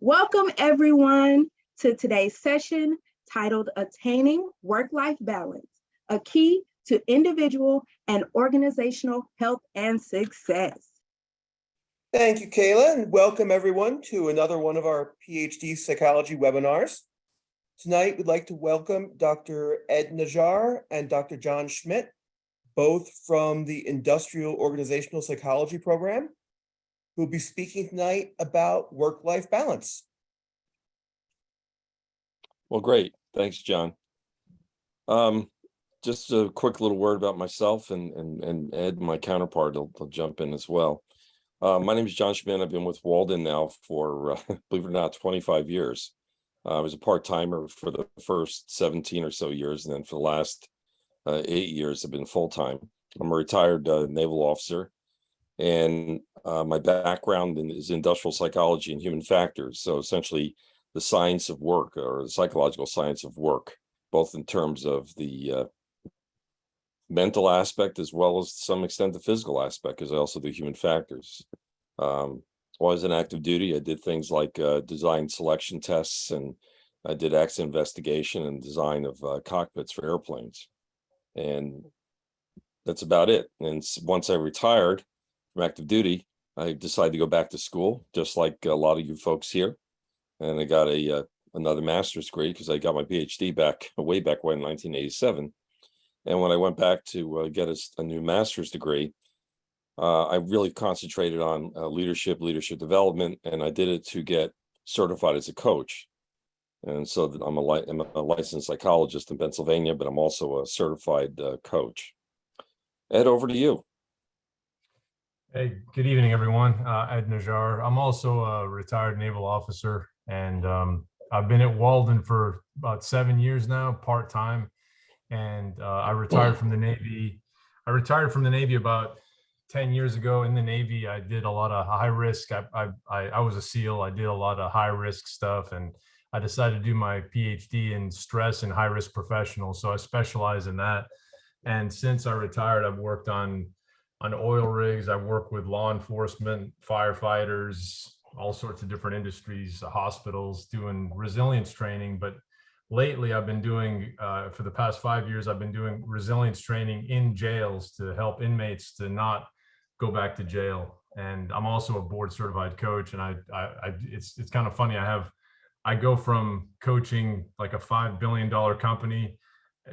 Welcome everyone to today's session titled Attaining Work-Life Balance, a Key to Individual and Organizational Health and Success. Thank you, Kayla, and welcome everyone to another one of our PhD psychology webinars. Tonight, we'd like to welcome Dr. Ed Najjar and Dr. John Schmidt, both from the Industrial Organizational Psychology program, who will be speaking tonight about work-life balance. Well, great. Thanks, John. Just a quick little word about myself and Ed, my counterpart, will jump in as well. My name is John Schmidt. I've been with Walden now for, believe it or not, 25 years. I was a part-timer for the first 17 or so years, and then for the last 8 years, I've been full-time. I'm a retired naval officer, and my background is industrial psychology and human factors. So essentially the science of work, or the psychological science of work, both in terms of the mental aspect as well as to some extent the physical aspect, because I also do human factors. While I was in active duty, I did things like design selection tests, and I did accident investigation and design of cockpits for airplanes. And that's about it. And once I retired from active duty, I decided to go back to school, just like a lot of you folks here. And I got another master's degree because I got my PhD way back when, 1987. And when I went back to get a new master's degree, I really concentrated on leadership development, and I did it to get certified as a coach. And so I'm a licensed psychologist in Pennsylvania, but I'm also a certified coach. Ed, over to you. Hey, good evening, everyone. Ed Najjar. I'm also a retired naval officer, and I've been at Walden for about 7 years now, part-time. And I retired from the Navy. I retired from the Navy about 10 years ago. In the Navy, I did a lot of high risk. I was a SEAL. I did a lot of high risk stuff, and I decided to do my PhD in stress and high risk professionals. So I specialize in that. And since I retired, I've worked on oil rigs. I've worked with law enforcement, firefighters, all sorts of different industries, hospitals, doing resilience training. But lately, I've been doing, for the past 5 years, I've been doing resilience training in jails to help inmates to not go back to jail. And I'm also a board certified coach. And it's kind of funny. I go from coaching like a $5 billion company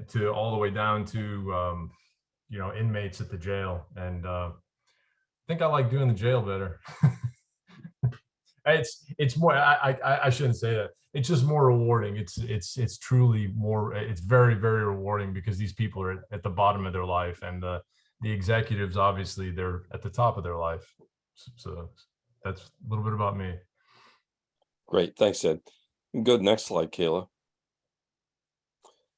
to all the way down to, inmates at the jail. And I think I like doing the jail better. It's more, I shouldn't say that. It's just more rewarding. It's truly more, it's very, very rewarding because these people are at the bottom of their life, and the executives, obviously, they're at the top of their life. So that's a little bit about me. Great, thanks, Ed. Good, next slide, Kayla.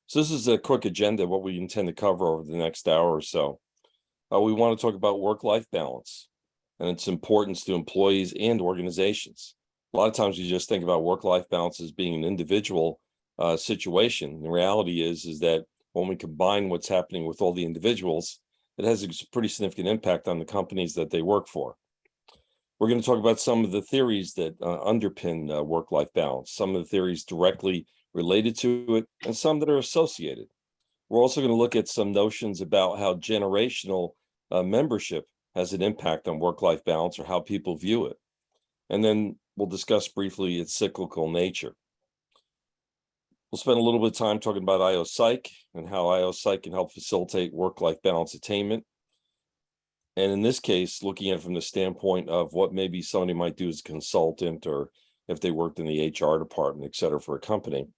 So this is a quick agenda, what we intend to cover over the next hour or so. We want to talk about work-life balance and its importance to employees and organizations. A lot of times you just think about work-life balance as being an individual situation. The reality is that when we combine what's happening with all the individuals, it has a pretty significant impact on the companies that they work for. We're going to talk about some of the theories that underpin work-life balance, some of the theories directly related to it, and some that are associated. We're also going to look at some notions about how generational membership has an impact on work-life balance, or how people view it. And then we'll discuss briefly its cyclical nature. We'll spend a little bit of time talking about IO Psych and how IO Psych can help facilitate work-life balance attainment. And in this case, looking at it from the standpoint of what maybe somebody might do as a consultant, or if they worked in the HR department, et cetera, for a company.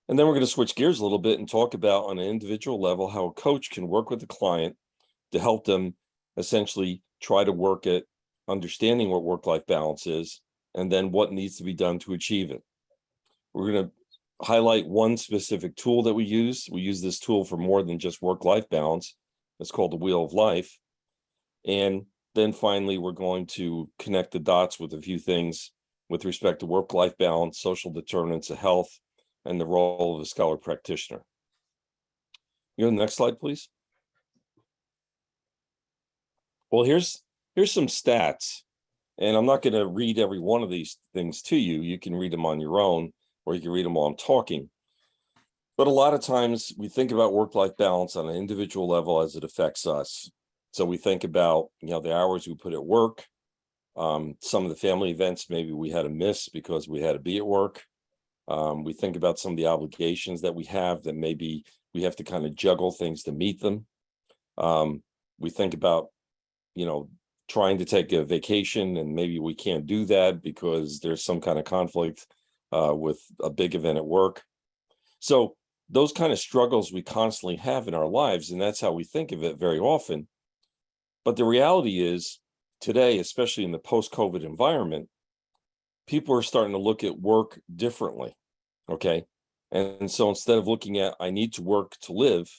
And then we're going to switch gears a little bit and talk about, on an individual level, how a coach can work with the client to help them essentially try to work at understanding what work-life balance is, and then what needs to be done to achieve it. We're going to highlight one specific tool that we use. We use this tool for more than just work-life balance. It's called the Wheel of Life. And then finally, we're going to connect the dots with a few things with respect to work-life balance, social determinants of health, and the role of the scholar-practitioner. You go to the next slide, please. Well, here's some stats And I'm not going to read every one of these things to you. You can read them on your own, or you can read them while I'm talking. But a lot of times we think about work-life balance on an individual level as it affects us. So we think about, the hours we put at work, some of the family events maybe we had to miss because we had to be at work. We think about some of the obligations that we have that maybe we have to kind of juggle things to meet them. We think about, trying to take a vacation and maybe we can't do that because there's some kind of conflict with a big event at work. So those kind of struggles we constantly have in our lives, and that's how we think of it very often. But the reality is today, especially in the post-COVID environment, people are starting to look at work differently. Okay. And so instead of looking at, I need to work to live,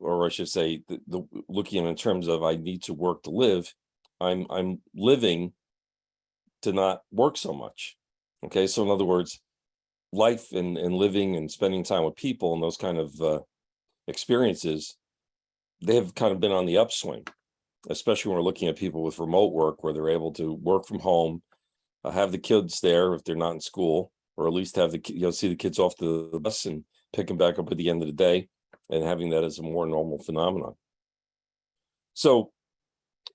or I should say, looking in terms of I need to work to live, I'm living to not work so much. Okay. So in other words, life and living and spending time with people and those kind of experiences, they have kind of been on the upswing, especially when we're looking at people with remote work where they're able to work from home, have the kids there if they're not in school, or at least have see the kids off the bus and pick them back up at the end of the day, and having that as a more normal phenomenon. So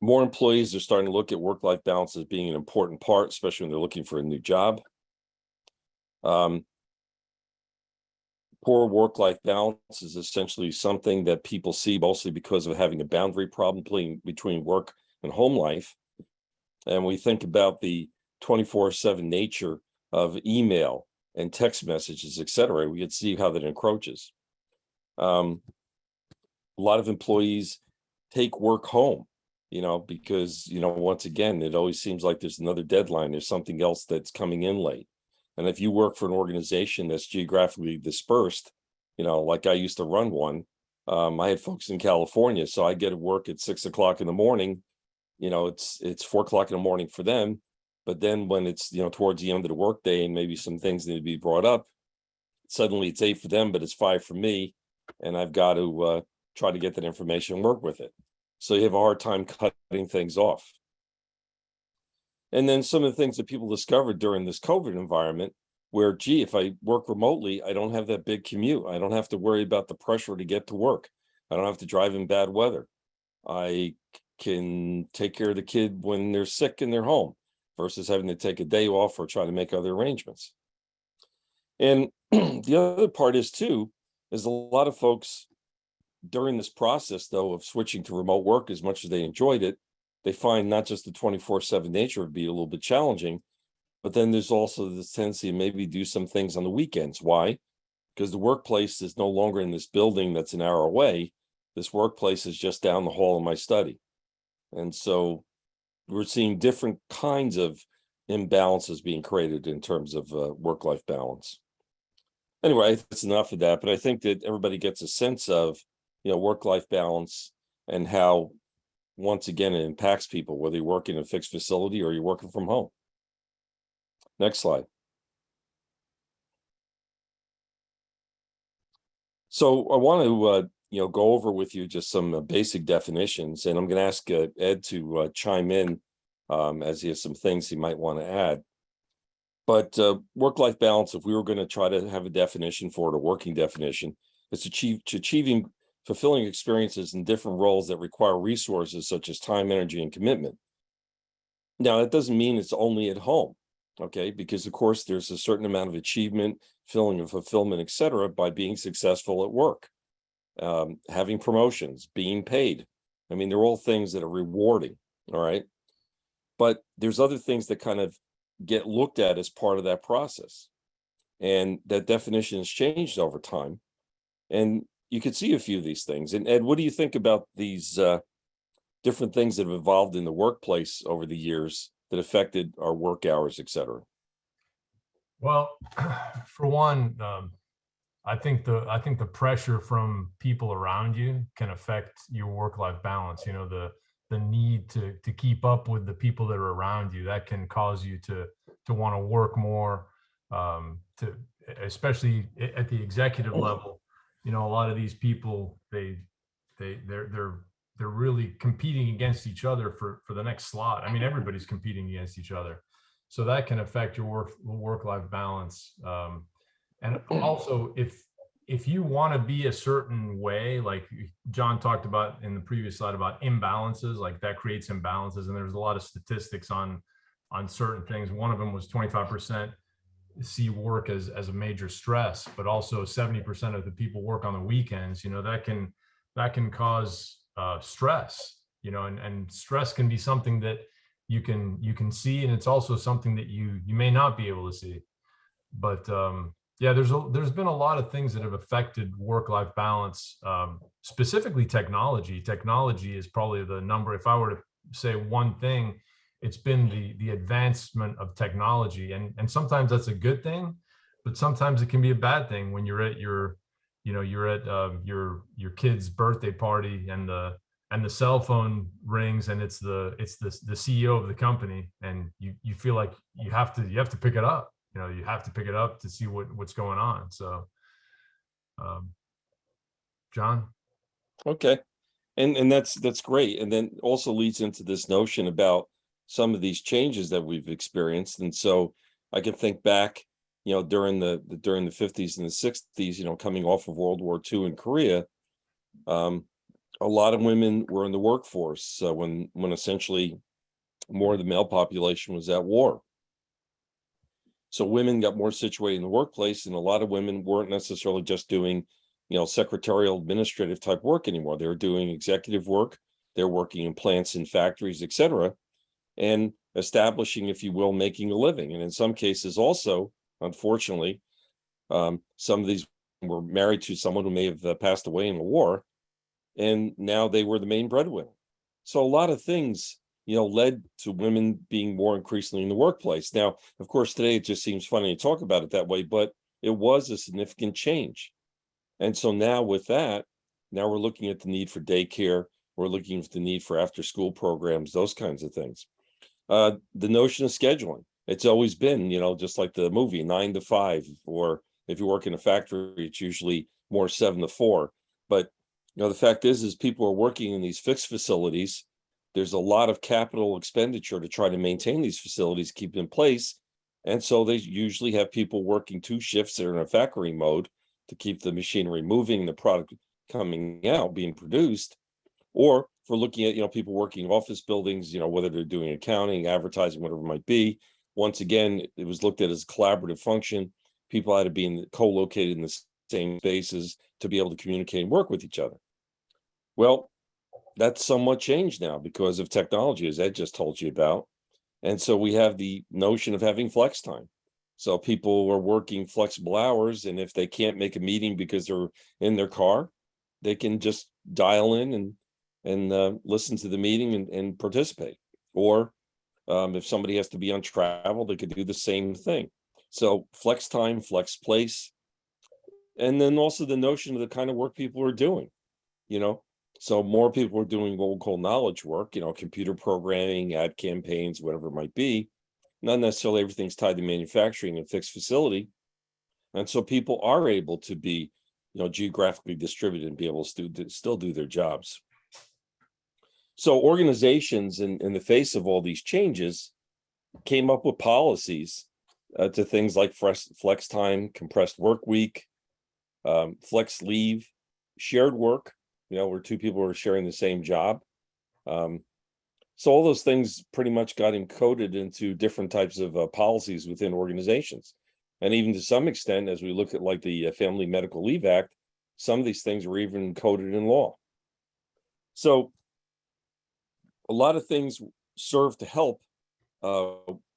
more employees are starting to look at work-life balance as being an important part, especially when they're looking for a new job. Poor work-life balance is essentially something that people see mostly because of having a boundary problem between work and home life. And we think about the 24/7 nature of email and text messages, et cetera. We can see how that encroaches. A lot of employees take work home, because, once again, it always seems like there's another deadline. There's something else that's coming in late. And if you work for an organization that's geographically dispersed, like I used to run one, I had folks in California, so I get to work at 6 o'clock in the morning. It's 4 o'clock in the morning for them. But then when it's, towards the end of the workday and maybe some things need to be brought up, suddenly it's 8 for them, but it's 5 for me. And I've got to try to get that information and work with it. So you have a hard time cutting things off. And then some of the things that people discovered during this COVID environment where, if I work remotely, I don't have that big commute. I don't have to worry about the pressure to get to work. I don't have to drive in bad weather. I can take care of the kid when they're sick in their home versus having to take a day off or try to make other arrangements. And the other part is a lot of folks during this process, though, of switching to remote work, as much as they enjoyed it, they find not just the 24/7 nature would be a little bit challenging, but then there's also this tendency to maybe do some things on the weekends. Why? Because the workplace is no longer in this building that's an hour away. This workplace is just down the hall in my study. And so we're seeing different kinds of imbalances being created in terms of work-life balance. Anyway, that's enough of that, but I think that everybody gets a sense of, work-life balance and how, once again, it impacts people, whether you work in a fixed facility or you're working from home. Next slide. So I want to, go over with you just some basic definitions, and I'm going to ask Ed to chime in as he has some things he might want to add. But work-life balance, if we were going to try to have a definition for it, a working definition, it's achieving fulfilling experiences in different roles that require resources such as time, energy, and commitment. Now, that doesn't mean it's only at home, okay? Because, of course, there's a certain amount of achievement, feeling of fulfillment, et cetera, by being successful at work, having promotions, being paid. I mean, they're all things that are rewarding, all right? But there's other things that kind of get looked at as part of that process. And that definition has changed over time. And you could see a few of these things. And Ed, what do you think about these different things that have evolved in the workplace over the years that affected our work hours, et cetera? Well, for one, I think the pressure from people around you can affect your work-life balance. The need to keep up with the people that are around you, that can cause you to want to work more, especially at the executive level. A lot of these people, they're they're really competing against each other for the next slot. I mean, everybody's competing against each other, so that can affect your work-life balance. And also, if you want to be a certain way, like John talked about in the previous slide about imbalances, like that creates imbalances, and there's a lot of statistics on certain things. One of them was 25% see work as a major stress, but also 70% of the people work on the weekends. You know, that can cause stress, you know, and stress can be something that you can see, and it's also something that you may not be able to see. But yeah, there's been a lot of things that have affected work-life balance. Specifically technology. Technology is probably the number. If I were to say one thing, it's been the advancement of technology, and sometimes that's a good thing, but sometimes it can be a bad thing when you're at your kid's birthday party and the cell phone rings and it's the CEO of the company, and you feel like you have to pick it up. You know, you have to pick it up to see what's going on. So, John. Okay. And that's great. And then also leads into this notion about some of these changes that we've experienced. And so I can think back, you know, during the 50s and the 60s, you know, coming off of World War II in Korea, a lot of women were in the workforce when essentially more of the male population was at war. So women got more situated in the workplace, and a lot of women weren't necessarily just doing, you know, secretarial administrative type work anymore. They were doing executive work. They're working in plants and factories, et cetera, and establishing, if you will, making a living. And in some cases also, unfortunately, some of these were married to someone who may have passed away in the war, and now they were the main breadwinner. So a lot of things, you know, led to women being more increasingly in the workplace. Now, of course, today it just seems funny to talk about it that way, but it was a significant change. And so now with that, now we're looking at the need for daycare. We're looking at the need for after school programs, those kinds of things. The notion of scheduling, it's always been, you know, just like the movie 9 to 5, or if you work in a factory, it's usually more 7 to 4. But, you know, the fact is people are working in these fixed facilities. There's a lot of capital expenditure to try to maintain these facilities, keep in place. And so they usually have people working 2 shifts that are in a factory mode to keep the machinery moving, the product coming out, being produced. Or if we're looking at, you know, people working in office buildings, you know, whether they're doing accounting, advertising, whatever it might be. Once again, it was looked at as a collaborative function. People had to be co-located in the same spaces to be able to communicate and work with each other. Well, that's somewhat changed now because of technology, as Ed just told you about. And so we have the notion of having flex time. So people are working flexible hours, and if they can't make a meeting because they're in their car, they can just dial in and listen to the meeting and participate. Or if somebody has to be on travel, they could do the same thing. So flex time, flex place, and then also the notion of the kind of work people are doing, you know. So more people are doing what we'll call knowledge work, you know, computer programming, ad campaigns, whatever it might be. Not necessarily everything's tied to manufacturing and fixed facility. And so people are able to be, you know, geographically distributed and be able to still do their jobs. So organizations in the face of all these changes came up with policies to things like flex time, compressed work week, flex leave, shared work, you know, where 2 people are sharing the same job. So all those things pretty much got encoded into different types of policies within organizations. And even to some extent, as we look at like the Family Medical Leave Act, some of these things were even encoded in law. So a lot of things serve to help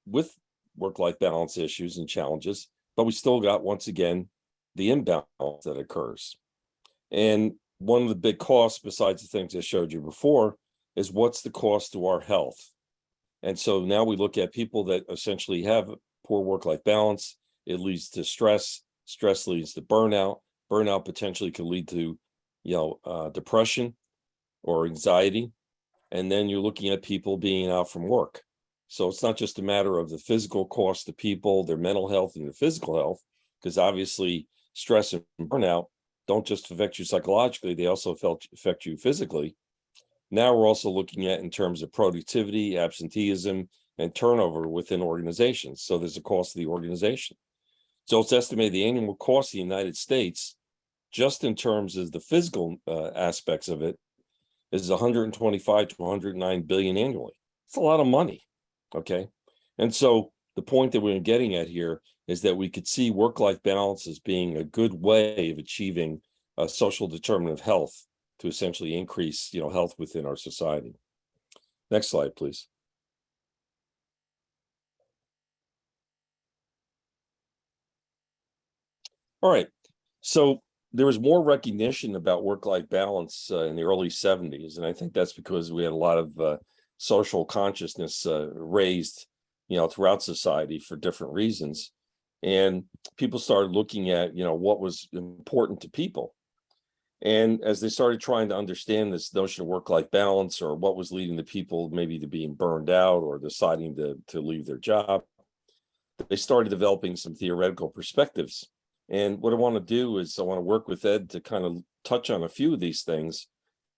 with work-life balance issues and challenges, but we still got, once again, the imbalance that occurs. And one of the big costs, besides the things I showed you before, is what's the cost to our health. And so now we look at people that essentially have poor work-life balance. It leads to stress. Stress leads to burnout. Burnout potentially could lead to, you know, depression or anxiety. And then you're looking at people being out from work. So it's not just a matter of the physical cost to people, their mental health and their physical health, because obviously stress and burnout don't just affect you psychologically, they also affect you physically. Now we're also looking at in terms of productivity, absenteeism, and turnover within organizations. So there's a cost to the organization. So it's estimated the annual cost of the United States, just in terms of the physical aspects of it, is 125 to 109 billion annually. It's a lot of money, okay? And so the point that we're getting at here is that we could see work-life balance as being a good way of achieving a social determinant of health to essentially increase, health within our society. Next slide, please. All right, so there was more recognition about work-life balance in the early 70s, and I think that's because we had a lot of social consciousness raised, throughout society for different reasons, and people started looking at, what was important to people. And as they started trying to understand this notion of work-life balance, or what was leading the people maybe to being burned out or deciding to leave their job, they started developing some theoretical perspectives. And what I want to do is I want to work with Ed to kind of touch on a few of these things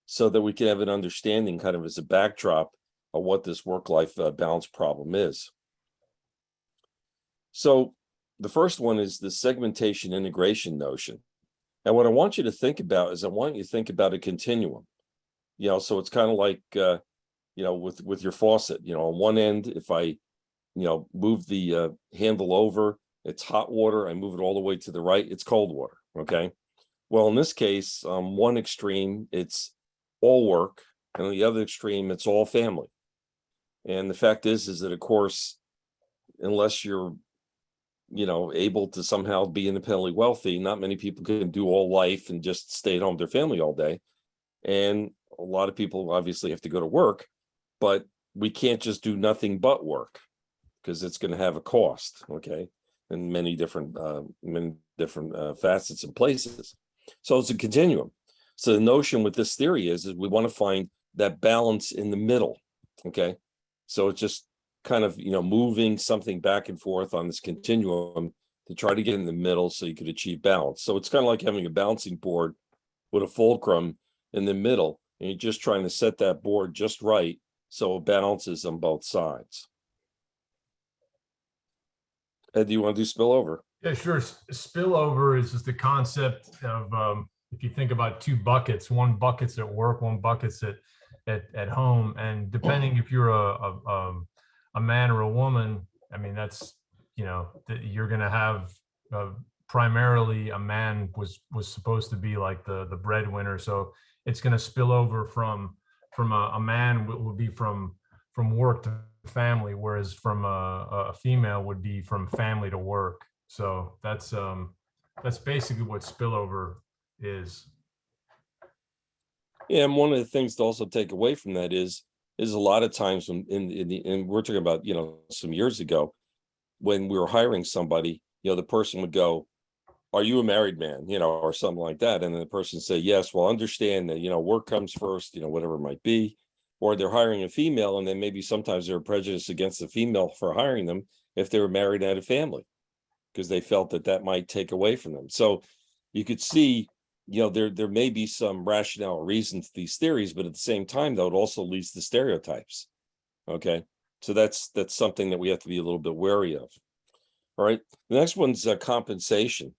so that we can have an understanding kind of as a backdrop of what this work-life balance problem is. So the first one is the segmentation integration notion. And what I want you to think about is I want you to think about a continuum. So it's kind of like, with your faucet, on one end, if I, move the handle over, it's hot water. I move it all the way to the right, it's cold water, okay? Well, in this case, one extreme, it's all work, and on the other extreme, it's all family. And the fact is that, of course, unless you're, able to somehow be independently wealthy, not many people can do all life and just stay at home with their family all day. And a lot of people obviously have to go to work, but we can't just do nothing but work because it's going to have a cost, okay? In many different facets and places. So it's a continuum. So the notion with this theory is we want to find that balance in the middle, okay? So it's just kind of, moving something back and forth on this continuum to try to get in the middle so you could achieve balance. So it's kind of like having a balancing board with a fulcrum in the middle, and you're just trying to set that board just right so it balances on both sides. Ed, do you want to do spillover? Yeah, sure. Spillover is just the concept of if you think about two buckets, one bucket's at work, one bucket's at home, and depending if you're a man or a woman, I mean, that's, you're going to have primarily a man was supposed to be like the breadwinner. So it's going to spill over from a man would be from work to family, whereas from a female would be from family to work. So that's basically what spillover is. Yeah, and one of the things to also take away from that is a lot of times when and we're talking about, some years ago when we were hiring somebody, the person would go, "Are you a married man?" Or something like that. And then the person say, "Yes." Well, understand that, work comes first, whatever it might be. Or they're hiring a female, and then maybe sometimes they're prejudiced against the female for hiring them if they were married and had a family, because they felt that might take away from them. So you could see, there may be some rationale reason to these theories, but at the same time, though, it also leads to stereotypes. Okay, so that's something that we have to be a little bit wary of. All right, the next one's compensation.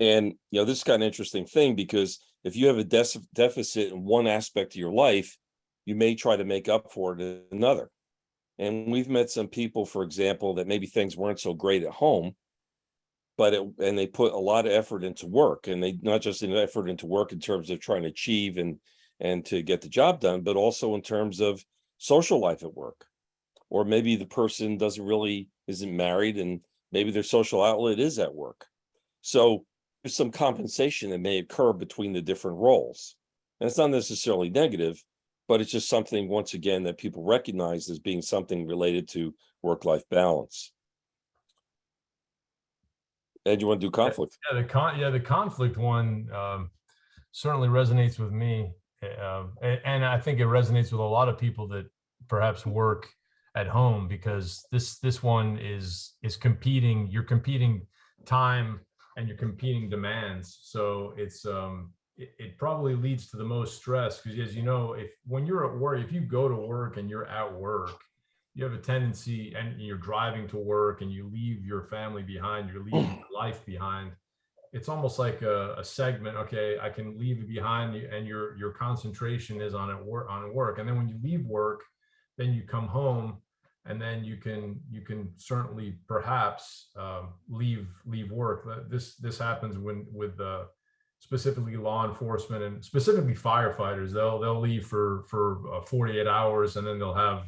And, this is kind of interesting thing, because if you have a deficit in one aspect of your life, you may try to make up for it in another. And we've met some people, for example, that maybe things weren't so great at home, and they put a lot of effort into work, and they not just an effort into work in terms of trying to achieve and to get the job done, but also in terms of social life at work. Or maybe the person isn't married, and maybe their social outlet is at work. So there's some compensation that may occur between the different roles. And it's not necessarily negative, but it's just something, once again, that people recognize as being something related to work-life balance. Ed, you want to do conflict? Yeah, the conflict one certainly resonates with me. And I think it resonates with a lot of people that perhaps work at home, because this one is competing. You're competing time and you're competing demands. So it's it probably leads to the most stress, because as you know, when you're at work, if you go to work and you're at work, you have a tendency, and you're driving to work and you leave your family behind, you're leaving your life behind. It's almost like a segment. Okay, I can leave it behind, and your concentration is on work. And then when you leave work, then you come home, and then you can certainly perhaps leave work. This happens with specifically law enforcement, and specifically firefighters. They'll leave for 48 hours, and then they'll have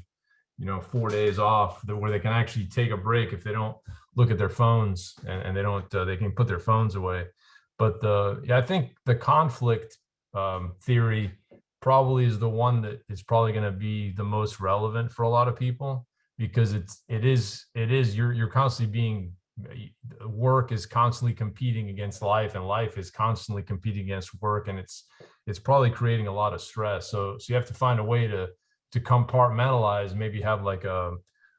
4 days off where they can actually take a break if they don't look at their phones, and they can put their phones away. But I think the conflict theory probably is the one that is probably going to be the most relevant for a lot of people, because you're constantly being, work is constantly competing against life, and life is constantly competing against work, and it's probably creating a lot of stress. So you have to find a way to compartmentalize, maybe have like a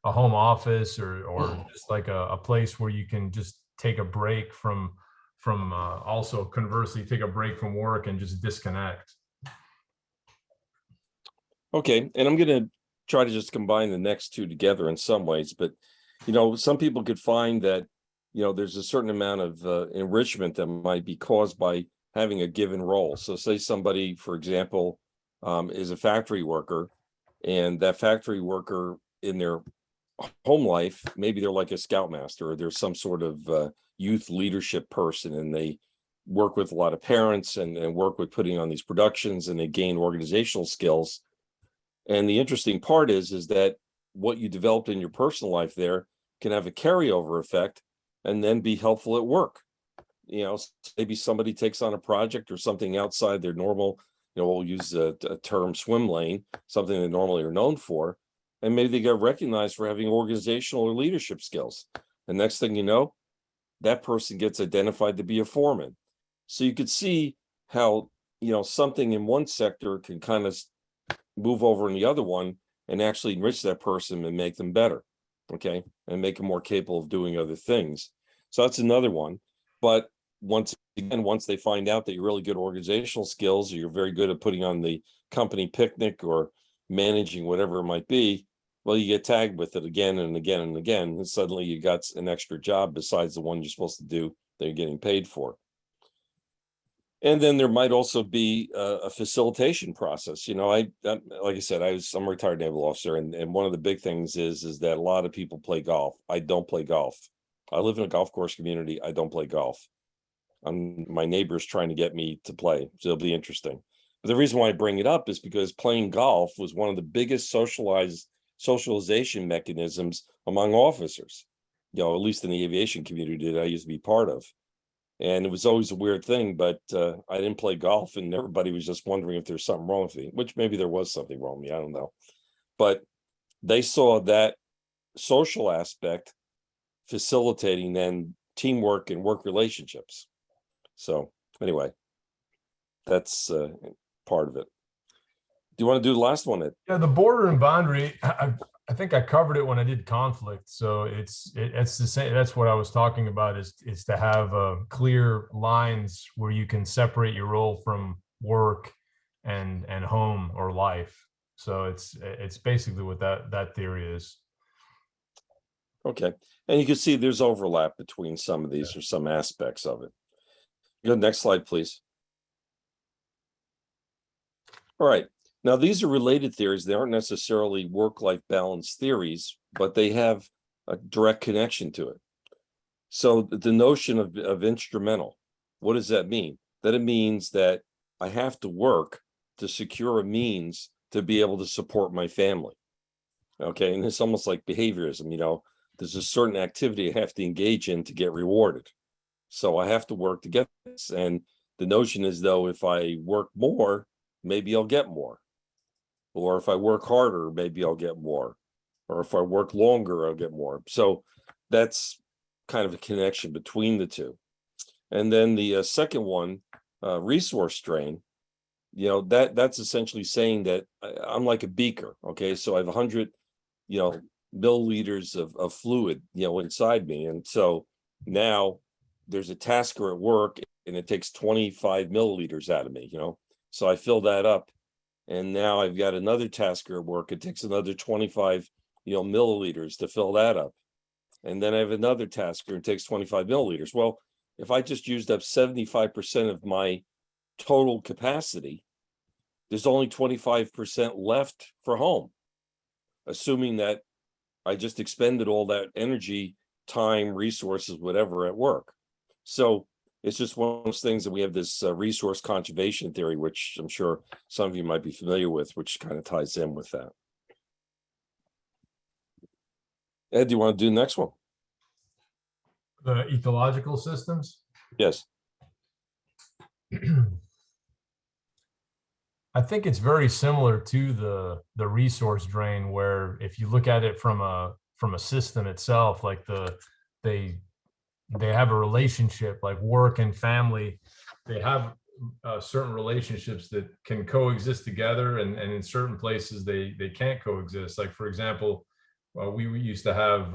home office, or just like a place where you can just take a break from also conversely take a break from work and just disconnect. Okay, and I'm going to try to just combine the next two together in some ways, but some people could find that there's a certain amount of enrichment that might be caused by having a given role. So say somebody, for example, is a factory worker, and that factory worker in their home life, maybe they're like a scoutmaster, or there's some sort of youth leadership person, and they work with a lot of parents and work with putting on these productions, and they gain organizational skills. And the interesting part is that what you developed in your personal life there can have a carryover effect and then be helpful at work. Maybe somebody takes on a project or something outside their normal, we'll use a term swim lane, something they normally are known for, and maybe they get recognized for having organizational or leadership skills. And next thing you know, that person gets identified to be a foreman. So you could see how, something in one sector can kind of move over in the other one and actually enrich that person and make them better, okay, and make them more capable of doing other things. So that's another one. But once they find out that you're really good at organizational skills, or you're very good at putting on the company picnic or managing whatever it might be, well, you get tagged with it again and again and again, and suddenly you got an extra job besides the one you're supposed to do that you're getting paid for. And then there might also be a facilitation process. Like I said, I'm a retired naval officer, and one of the big things is that a lot of people play golf. I don't play golf. I live in a golf course community. I don't play golf. My neighbor's trying to get me to play, so it'll be interesting. But the reason why I bring it up is because playing golf was one of the biggest socialization mechanisms among officers, at least in the aviation community that I used to be part of. And it was always a weird thing, but I didn't play golf, and everybody was just wondering if there's something wrong with me, which maybe there was something wrong with me. I don't know. But they saw that social aspect facilitating then teamwork and work relationships. So anyway, that's part of it. Do you want to do the last one, Ed? Yeah, the border and boundary, I think I covered it when I did conflict. So it's the same. That's what I was talking about, is to have clear lines where you can separate your role from work and home or life. So it's basically what that theory is. Okay, and you can see there's overlap between some of these, or some aspects of it. Go next slide, please. All right. Now, these are related theories. They aren't necessarily work-life balance theories, but they have a direct connection to it. So the notion of instrumental, what does that mean? That it means that I have to work to secure a means to be able to support my family. Okay, and it's almost like behaviorism, there's a certain activity I have to engage in to get rewarded. So I have to work to get this. And the notion is, though, if I work more, maybe I'll get more. Or if I work harder, maybe I'll get more. Or if I work longer, I'll get more. So that's kind of a connection between the two. And then the second one, resource strain, that's essentially saying that I'm like a beaker. Okay, so I have 100, milliliters of fluid, inside me. And so now there's a tasker at work, and it takes 25 milliliters out of me, so I fill that up, and now I've got another tasker at work. It takes another 25 milliliters to fill that up, and then I have another tasker, it takes 25 milliliters. Well, if I just used up 75% of my total capacity, there's only 25% left for home, assuming that I just expended all that energy, time, resources, whatever at work. So it's just one of those things that we have this resource conservation theory, which I'm sure some of you might be familiar with, which kind of ties in with that. Ed, do you want to do the next one? The ecological systems. Yes. I think it's very similar to the resource drain, where if you look at it from a system itself, like they have a relationship, like work and family. They have certain relationships that can coexist together, and in certain places they can't coexist. Like, for example, we used to have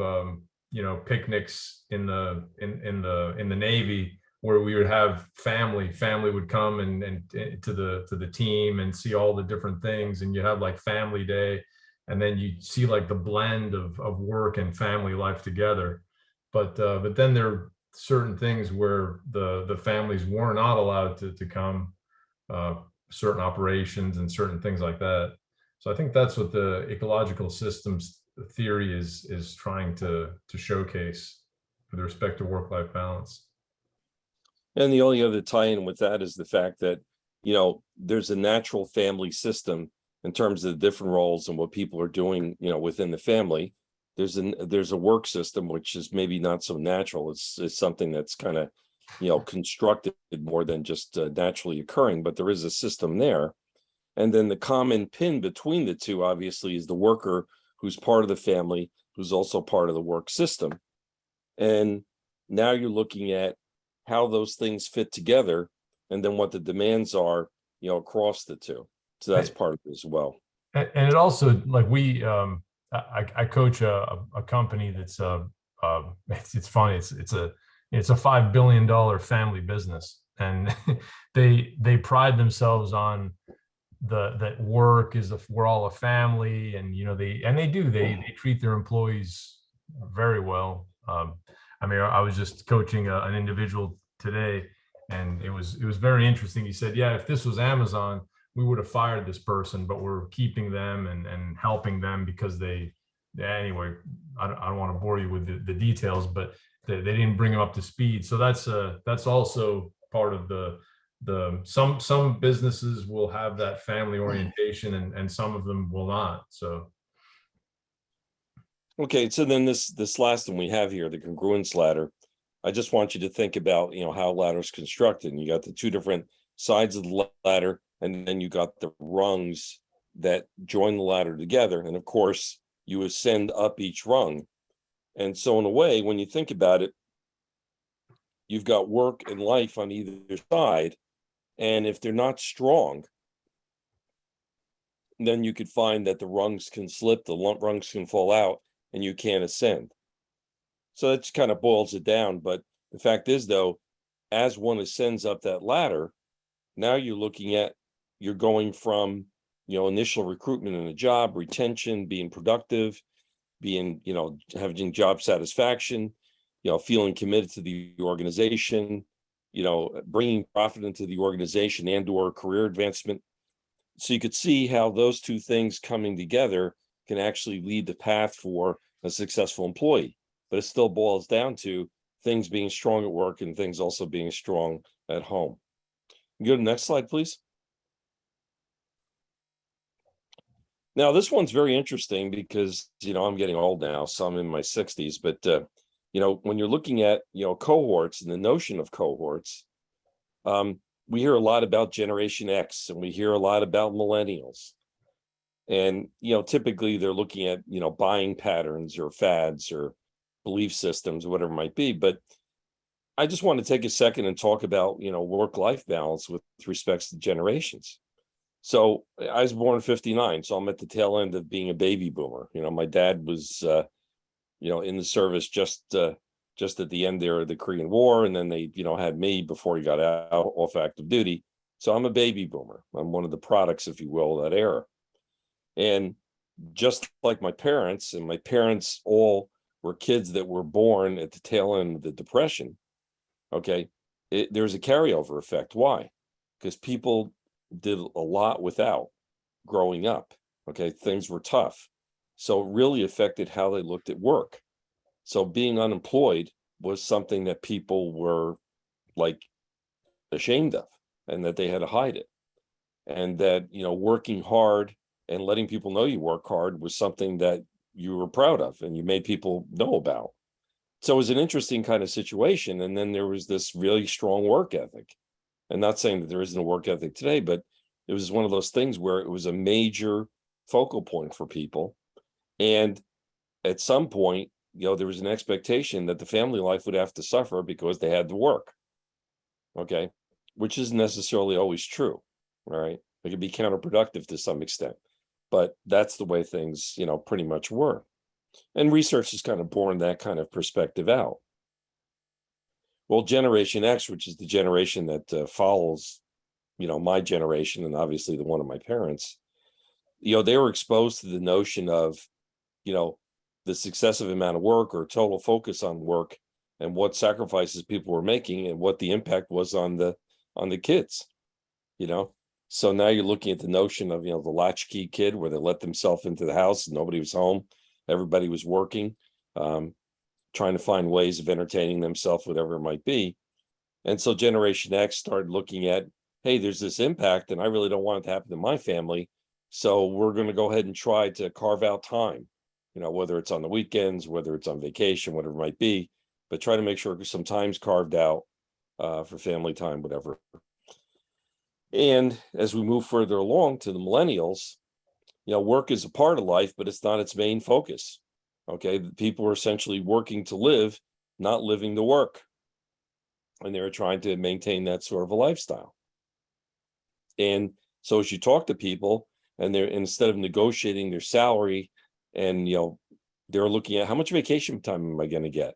picnics in the Navy, where we would have family would come and to the team and see all the different things, and you have like family day, and then you see like the blend of work and family life together. But then there are certain things where the families were not allowed to come, certain operations and certain things like that. So I think that's what the ecological systems theory is trying to showcase with respect to work-life balance. And the only other tie-in with that is the fact that, there's a natural family system in terms of the different roles and what people are doing, within the family. There's a work system, which is maybe not so natural. It's something that's kind of, constructed more than just naturally occurring, but there is a system there. And then the common pin between the two, obviously, is the worker who's part of the family, who's also part of the work system. And now you're looking at how those things fit together, and then what the demands are, across the two. So that's part of it as well. And it also, like, I coach a company that's it's funny. It's a $5 billion family business, and they pride themselves on that work is we're all a family, and they treat their employees very well. I was just coaching an individual today, and it was very interesting. He said, yeah, if this was Amazon, we would have fired this person, but we're keeping them and helping them because anyway, I don't want to bore you with the details, but they didn't bring them up to speed. So that's also part of some businesses will have that family orientation, and some of them will not. So. Okay, so then this last one we have here, the congruence ladder. I just want you to think about, how a ladder is constructed. And you got the two different sides of the ladder, and then you got the rungs that join the ladder together. And of course, you ascend up each rung. And so in a way, when you think about it, you've got work and life on either side. And if they're not strong, then you could find that the rungs can slip, the rungs can fall out, and you can't ascend. So that kind of boils it down. But the fact is, though, as one ascends up that ladder, now you're going from, initial recruitment in a job, retention, being productive, being, having job satisfaction, feeling committed to the organization, bringing profit into the organization and/or career advancement. So you could see how those two things coming together can actually lead the path for a successful employee. But it still boils down to things being strong at work and things also being strong at home. Go to the next slide, please. Now, this one's very interesting because, I'm getting old now, so I'm in my 60s. But, when you're looking at, cohorts and the notion of cohorts, we hear a lot about Generation X, and we hear a lot about millennials. And, typically they're looking at, buying patterns or fads or belief systems, whatever it might be. But I just want to take a second and talk about, work-life balance with respects to generations. So I was born in 59, so I'm at the tail end of being a baby boomer. My dad was, in the service just just at the end there of the Korean War, and then they, had me before he got out off active duty. So I'm a baby boomer. I'm one of the products, if you will, of that era. And just like my parents, and my parents all were kids that were born at the tail end of the Depression. Okay, there's a carryover effect. Why? Because people did a lot without growing up. Okay, things were tough. So it really affected how they looked at work. So being unemployed was something that people were like ashamed of, and that they had to hide it. And that, working hard and letting people know you work hard was something that you were proud of and you made people know about. So it was an interesting kind of situation. And then there was this really strong work ethic. And not saying that there isn't a work ethic today, but it was one of those things where it was a major focal point for people. And at some point, there was an expectation that the family life would have to suffer because they had to work. Okay, which isn't necessarily always true. All right, it could be counterproductive to some extent, but that's the way things, pretty much were. And research has kind of borne that kind of perspective out. Well, Generation X, which is the generation that follows, my generation, and obviously the one of my parents, they were exposed to the notion of, the successive amount of work or total focus on work and what sacrifices people were making and what the impact was on the kids, So now you're looking at the notion of, the latchkey kid where they let themselves into the house and nobody was home. Everybody was working, trying to find ways of entertaining themselves, whatever it might be. And so Generation X started looking at, hey, there's this impact and I really don't want it to happen to my family. So we're going to go ahead and try to carve out time, whether it's on the weekends, whether it's on vacation, whatever it might be, but try to make sure some time's carved out for family time, whatever. And as we move further along to the millennials, work is a part of life, but it's not its main focus. Okay, people are essentially working to live, not living to work. And they're trying to maintain that sort of a lifestyle. And so as you talk to people, and they're, instead of negotiating their salary, and they're looking at how much vacation time am I going to get,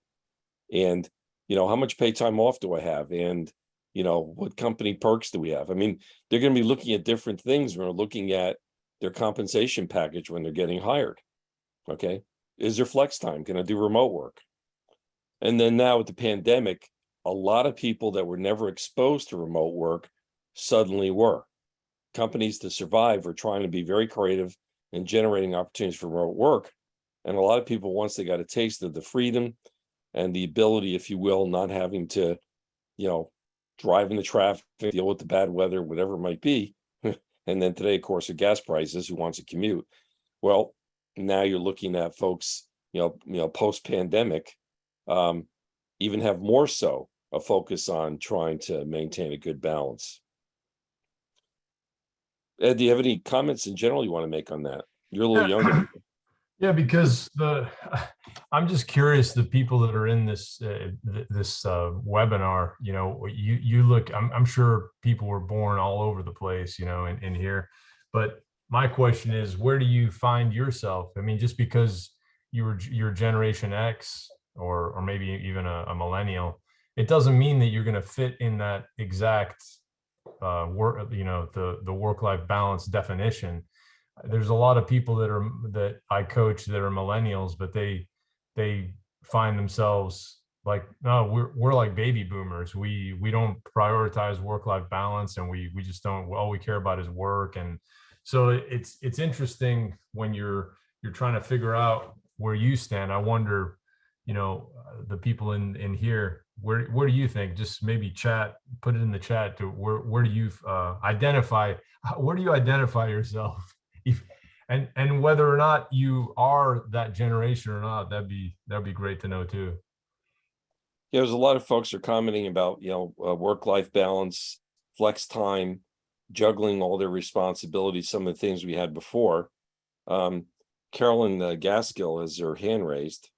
and how much pay time off do I have, and what company perks do we have? I mean, they're going to be looking at different things when they're looking at their compensation package when they're getting hired. Okay, is there flex time? Can I do remote work? And then now with the pandemic, a lot of people that were never exposed to remote work suddenly were. Companies to survive are trying to be very creative in generating opportunities for remote work. And a lot of people, once they got a taste of the freedom and the ability, if you will, not having to, drive in the traffic, deal with the bad weather, whatever it might be. And then today, of course, with gas prices, who wants to commute? Well, now you're looking at folks, post-pandemic, even have more so a focus on trying to maintain a good balance. Ed, do you have any comments in general you want to make on that? You're a little younger. Yeah, because I'm just curious, the people that are in this webinar, you look, I'm sure people were born all over the place, in here. But my question is, where do you find yourself? I mean, just because you're Generation X or maybe even a millennial, it doesn't mean that you're going to fit in that exact work, the work-life balance definition. There's a lot of people that I coach that are millennials, but they find themselves like, no, we're like baby boomers. We don't prioritize work-life balance, and we just don't. All we care about is work. And so it's interesting when you're trying to figure out where you stand. I wonder, the people in here, where do you think? Just maybe put it in the chat to where do you identify? Where do you identify yourself? And whether or not you are that generation or not, that'd be great to know too. Yeah, there's a lot of folks are commenting about work-life balance, flex time, juggling all their responsibilities, some of the things we had before. Carolyn Gaskill has her hand raised.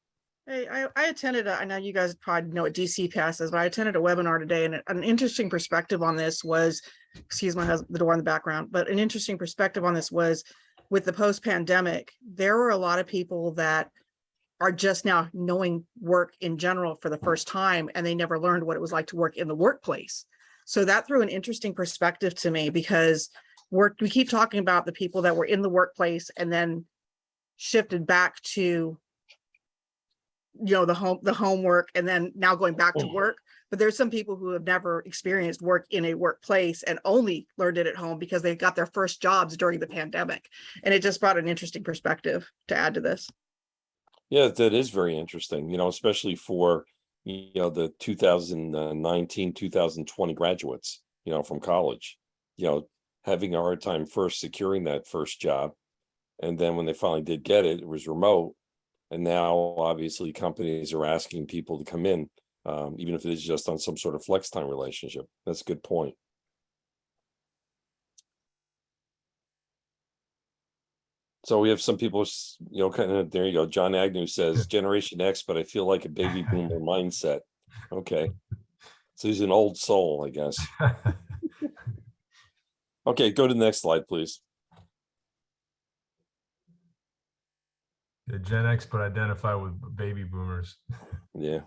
Hey, I attended, I know you guys probably know what DC Pass is, but I attended a webinar today, and an interesting perspective on this was, excuse my husband, the door in the background, but an interesting perspective on this was, with the post-pandemic, there were a lot of people that are just now knowing work in general for the first time, and they never learned what it was like to work in the workplace. So that threw an interesting perspective to me, because we keep talking about the people that were in the workplace and then shifted back to, the homework, and then now going back to work. But there's some people who have never experienced work in a workplace and only learned it at home because they got their first jobs during the pandemic. And it just brought an interesting perspective to add to this. Yeah, that is very interesting, especially for, the 2019, 2020 graduates, from college, having a hard time first securing that first job. And then when they finally did get it, it was remote. And now obviously companies are asking people to come in, even if it is just on some sort of flex time relationship. That's a good point. So we have some people, kind of, there you go. John Agnew says Generation X, but I feel like a baby boomer mindset. Okay. So he's an old soul, I guess. Okay, go to the next slide, please. The Gen X, but identify with baby boomers. Yeah.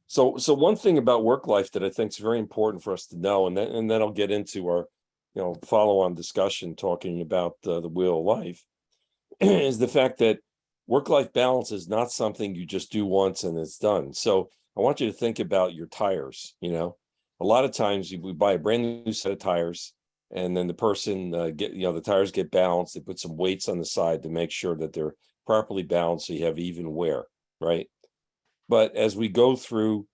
So one thing about work life that I think is very important for us to know, and then I'll get into our, follow-on discussion talking about the wheel of life, is the fact that work-life balance is not something you just do once and it's done. So I want you to think about your tires. A lot of times we buy a brand new set of tires, and then the person the tires get balanced. They put some weights on the side to make sure that they're properly balanced so you have even wear, right? But as we go through,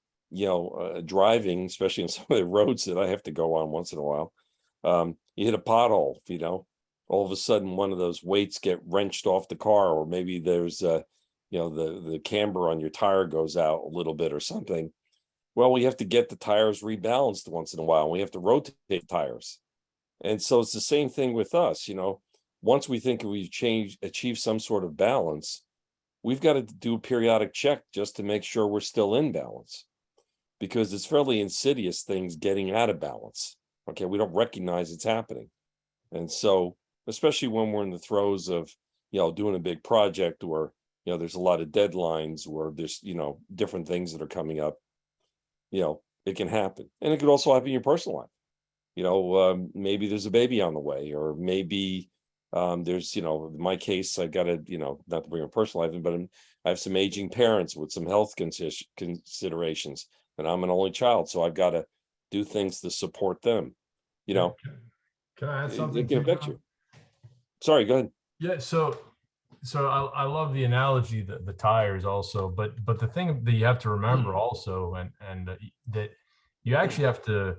driving, especially on some of the roads that I have to go on once in a while, you hit a pothole, all of a sudden one of those weights get wrenched off the car, or maybe there's the camber on your tire goes out a little bit or something. Well, we have to get the tires rebalanced once in a while. We have to rotate tires. And so it's the same thing with us, once we think we've achieved some sort of balance, we've got to do a periodic check just to make sure we're still in balance, because it's fairly insidious things getting out of balance. Okay, we don't recognize it's happening. And so, especially when we're in the throes of, doing a big project, or, there's a lot of deadlines, or there's, different things that are coming up, it can happen. And it could also happen in your personal life. Maybe there's a baby on the way, or maybe there's, in my case, I got to, not to bring a personal life in, but I have some aging parents with some health considerations, and I'm an only child. So I've got to do things to support them, Can I add something? It can affect you. Sorry, go ahead. Yeah. So I love the analogy, the tires also, but the thing that you have to remember also, and that you actually have to,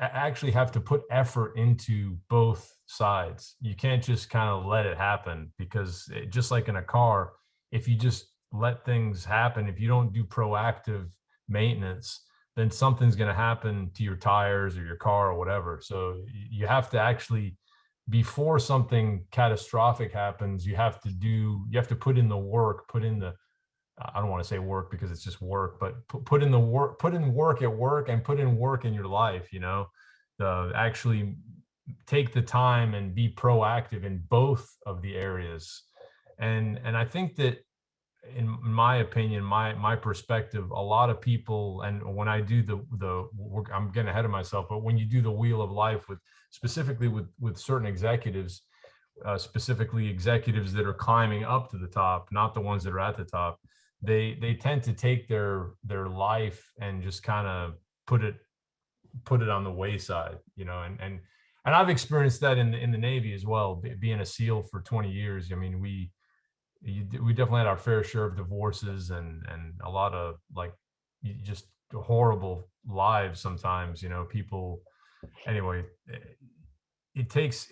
actually have to put effort into both sides. You can't just kind of let it happen, because just like in a car, if you just let things happen, if you don't do proactive maintenance, then something's going to happen to your tires or your car or whatever. So you have to actually, before something catastrophic happens, you have to put in the work, I don't want to say work because it's just work, but put in work at work, and put in work in your life, actually take the time and be proactive in both of the areas. And I think that, in my opinion, my perspective, a lot of people, and when I do the work, I'm getting ahead of myself, but when you do the wheel of life specifically with certain executives, specifically executives that are climbing up to the top, not the ones that are at the top, they tend to take their life and just kind of put it on the wayside, and I've experienced that in the Navy as well, being a SEAL for 20 years. I mean, we definitely had our fair share of divorces and a lot of just horrible lives sometimes, people. Anyway, it takes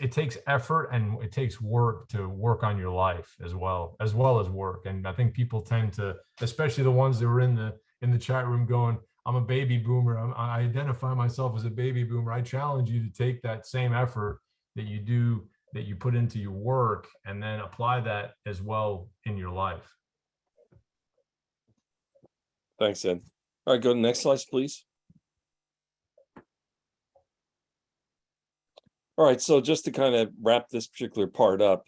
effort, and it takes work to work on your life as well as work. And I think people tend to, especially the ones that were in the chat room going, I'm a baby boomer, I identify myself as a baby boomer. I challenge you to take that same effort that you put into your work, and then apply that as well in your life. Thanks, Ed. All right, go to the next slide, please. All right, so just to kind of wrap this particular part up,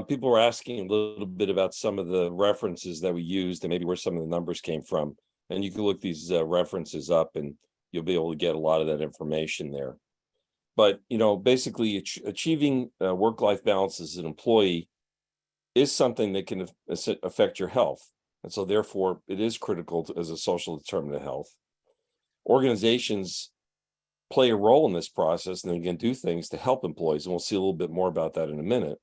People were asking a little bit about some of the references that we used and maybe where some of the numbers came from. And you can look these references up and you'll be able to get a lot of that information there. But, basically achieving work-life balance as an employee is something that can affect your health. And so therefore it is critical as a social determinant of health. Organizations play a role in this process, and they can do things to help employees. And we'll see a little bit more about that in a minute.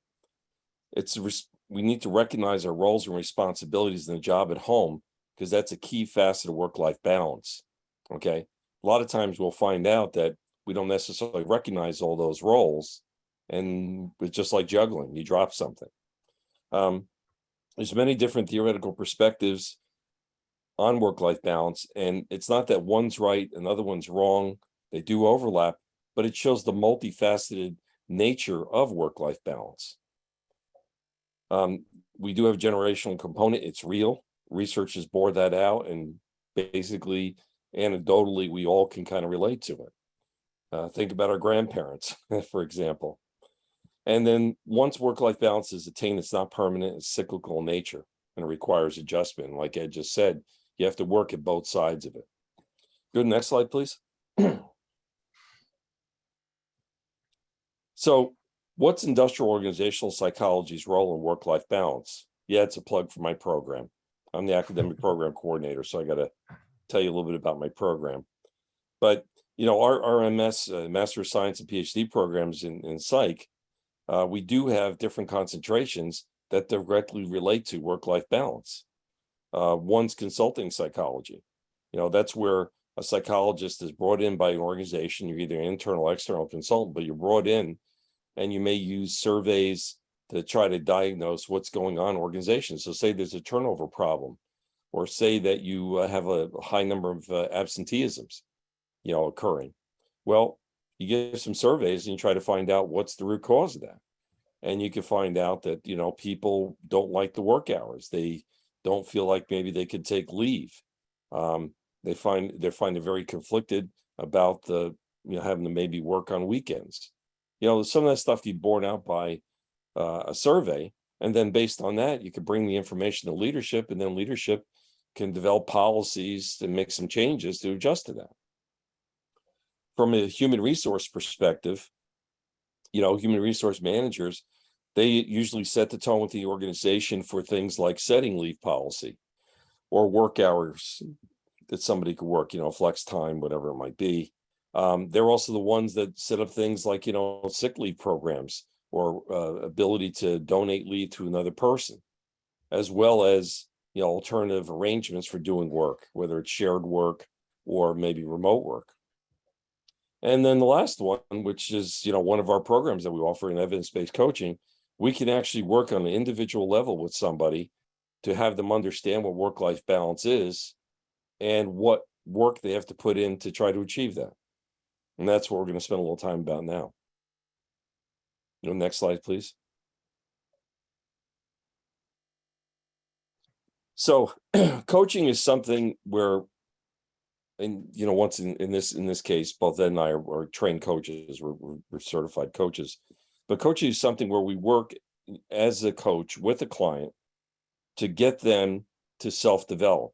We need to recognize our roles and responsibilities in the job at home, because that's a key facet of work-life balance. Okay. A lot of times we'll find out that we don't necessarily recognize all those roles, and it's just like juggling, you drop something. There's many different theoretical perspectives on work-life balance, and it's not that one's right, another one's wrong. They do overlap, but it shows the multifaceted nature of work-life balance. We do have a generational component. It's real. Research has bore that out, and basically, anecdotally, we all can kind of relate to it. Think about our grandparents, for example. And then once work-life balance is attained, it's not permanent, it's cyclical in nature, and it requires adjustment. Like Ed just said, you have to work at both sides of it. Go to the next slide, please. So what's industrial organizational psychology's role in work-life balance? Yeah, it's a plug for my program. I'm the academic program coordinator, so I got to tell you a little bit about my program. But, our MS, Master of Science and PhD programs in psych, we do have different concentrations that directly relate to work-life balance. One's consulting psychology. That's where a psychologist is brought in by an organization. You're either an internal or external consultant, but you're brought in and you may use surveys to try to diagnose what's going on in organizations. So say there's a turnover problem, or say that you have a high number of absenteeisms, occurring. Well, you get some surveys and you try to find out what's the root cause of that. And you can find out that, people don't like the work hours. They don't feel like maybe they could take leave. They find it very conflicted about having to maybe work on weekends. Some of that stuff can be borne out by a survey. And then based on that, you could bring the information to leadership, and then leadership can develop policies and make some changes to adjust to that. From a human resource perspective, human resource managers, they usually set the tone with the organization for things like setting leave policy or work hours that somebody could work, flex time, whatever it might be. They're also the ones that set up things like, sick leave programs or ability to donate leave to another person, as well as, alternative arrangements for doing work, whether it's shared work or maybe remote work. And then the last one, which is, one of our programs that we offer in evidence-based coaching, we can actually work on an individual level with somebody to have them understand what work-life balance is and what work they have to put in to try to achieve that. And that's what we're going to spend a little time about now. Next slide, please. So coaching is something where, and once in this case, both Ed and I are trained coaches. We're certified coaches, but coaching is something where we work as a coach with a client to get them to self-develop.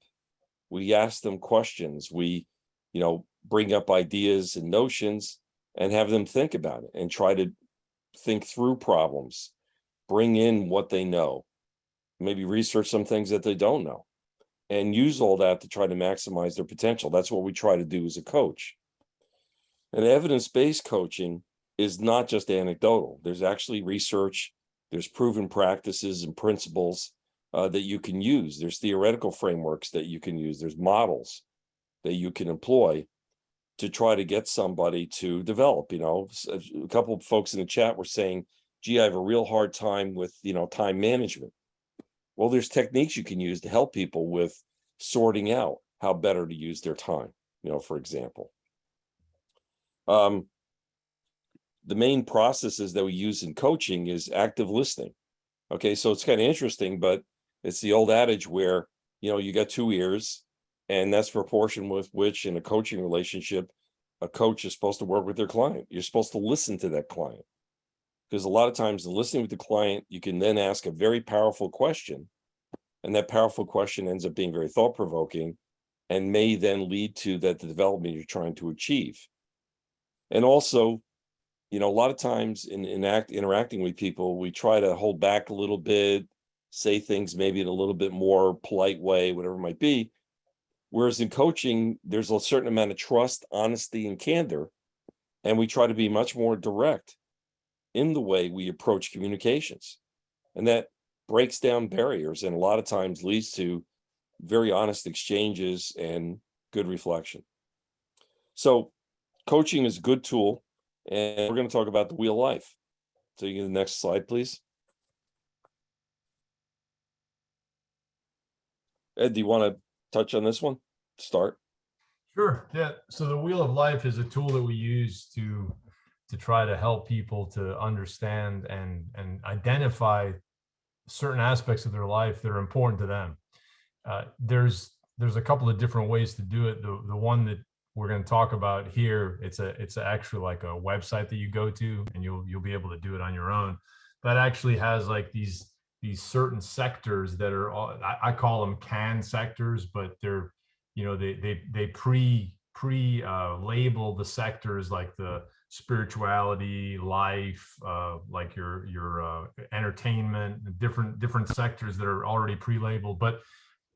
We ask them questions. We, bring up ideas and notions and have them think about it and try to think through problems, bring in what they know, maybe research some things that they don't know, and use all that to try to maximize their potential. That's what we try to do as a coach. And evidence-based coaching is not just anecdotal. There's actually research, there's proven practices and principles that you can use. There's theoretical frameworks that you can use. There's models that you can employ to try to get somebody to develop. A couple of folks in the chat were saying, gee, I have a real hard time with, time management. Well, there's techniques you can use to help people with sorting out how better to use their time, for example. The main processes that we use in coaching is active listening. Okay, so it's kind of interesting, but it's the old adage where, you got two ears, and that's proportion with which in a coaching relationship, a coach is supposed to work with their client. You're supposed to listen to that client, because a lot of times in listening with the client, you can then ask a very powerful question. And that powerful question ends up being very thought-provoking and may then lead to the development you're trying to achieve. And also, a lot of times in interacting with people, we try to hold back a little bit, say things maybe in a little bit more polite way, whatever it might be. Whereas in coaching, there's a certain amount of trust, honesty, and candor. And we try to be much more direct in the way we approach communications. And that breaks down barriers and a lot of times leads to very honest exchanges and good reflection. So coaching is a good tool, and we're going to talk about the wheel of life. So you get the next slide, please. Ed, do you want to touch on this one? Start. Sure. Yeah. So the wheel of life is a tool that we use to try to help people to understand and identify certain aspects of their life that are important to them. There's a couple of different ways to do it. The one that we're going to talk about here, it's actually like a website that you go to, and you'll be able to do it on your own. That actually has like these certain sectors that are all, I call them can sectors, but they're, they label the sectors like the spirituality, life, like your entertainment, different sectors that are already pre-labeled. But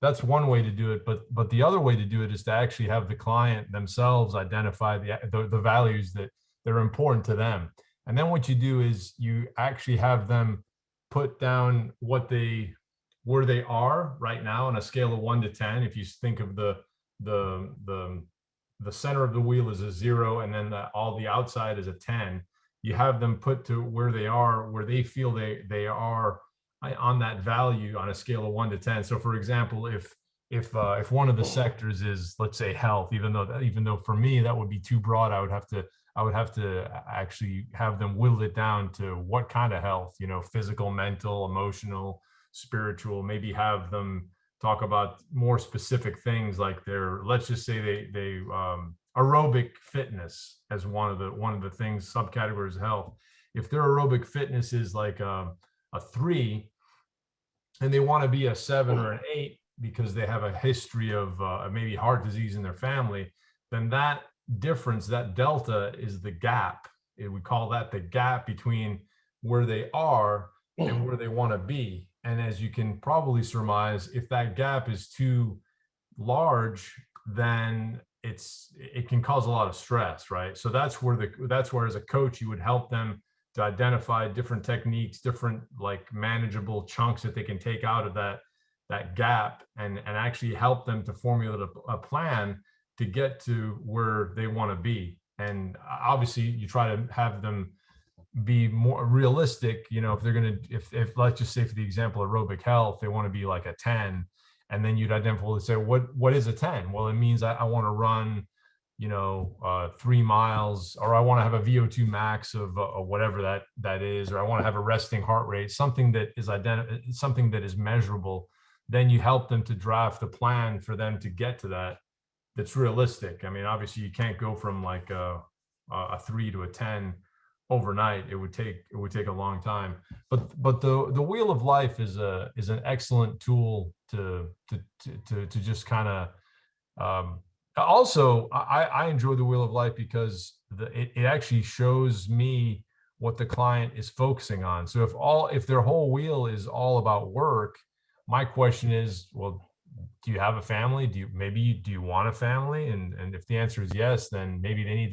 that's one way to do it. But the other way to do it is to actually have the client themselves identify the values that are important to them. And then what you do is you actually have them put down where they are right now on a scale of 1 to 10. If you think of the center of the wheel is a 0, and then all the outside is a 10. You have them put to where they are, where they feel they are on that value on a scale of 1 to 10. So for example, if one of the sectors is, let's say, health, even though for me that would be too broad, I would have to actually have them whittle it down to what kind of health, physical, mental, emotional, spiritual. Maybe have them talk about more specific things like let's just say they aerobic fitness as one of the things, subcategories of health. If their aerobic fitness is like a 3 and they want to be a 7 or an 8 because they have a history of maybe heart disease in their family, then that difference, that delta, is the gap. We call that the gap between where they are and where they want to be. And as you can probably surmise, if that gap is too large, then it can cause a lot of stress, right? So that's where as a coach you would help them to identify different techniques, different like manageable chunks that they can take out of that gap, and actually help them to formulate a plan to get to where they want to be. And obviously you try to have them be more realistic. If they're going to, if let's just say for the example, aerobic health, they want to be like a 10, and then you'd identify and say, what is a 10? Well, it means I want to run, 3 miles, or I want to have a VO2 max of whatever that is, or I want to have a resting heart rate, something that is measurable. Then you help them to draft a plan for them to get to that's realistic. I mean, obviously you can't go from like a 3 to a 10 overnight. It would take a long time. But the wheel of life is an excellent tool to just kind of also I enjoy the wheel of life because it actually shows me what the client is focusing on. So if their whole wheel is all about work, my question is, well, do you have a family? Do you want a family? And if the answer is yes, then maybe they need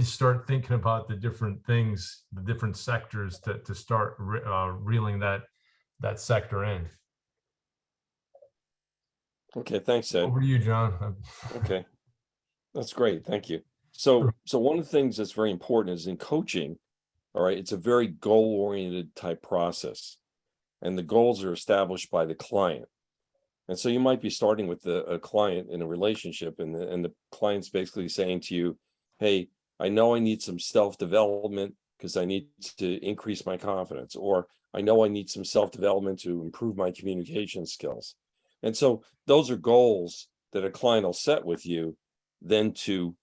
to start thinking about the different things, the different sectors to start reeling that sector in. Okay, thanks, Ed. Over to you, John. Okay, that's great. Thank you. So one of the things that's very important is in coaching, all right, it's a very goal-oriented type process, and the goals are established by the client. And so you might be starting with a client in a relationship, and the client's basically saying to you, hey, I know I need some self-development because I need to increase my confidence, or I know I need some self-development to improve my communication skills. And so those are goals that a client will set with you then to,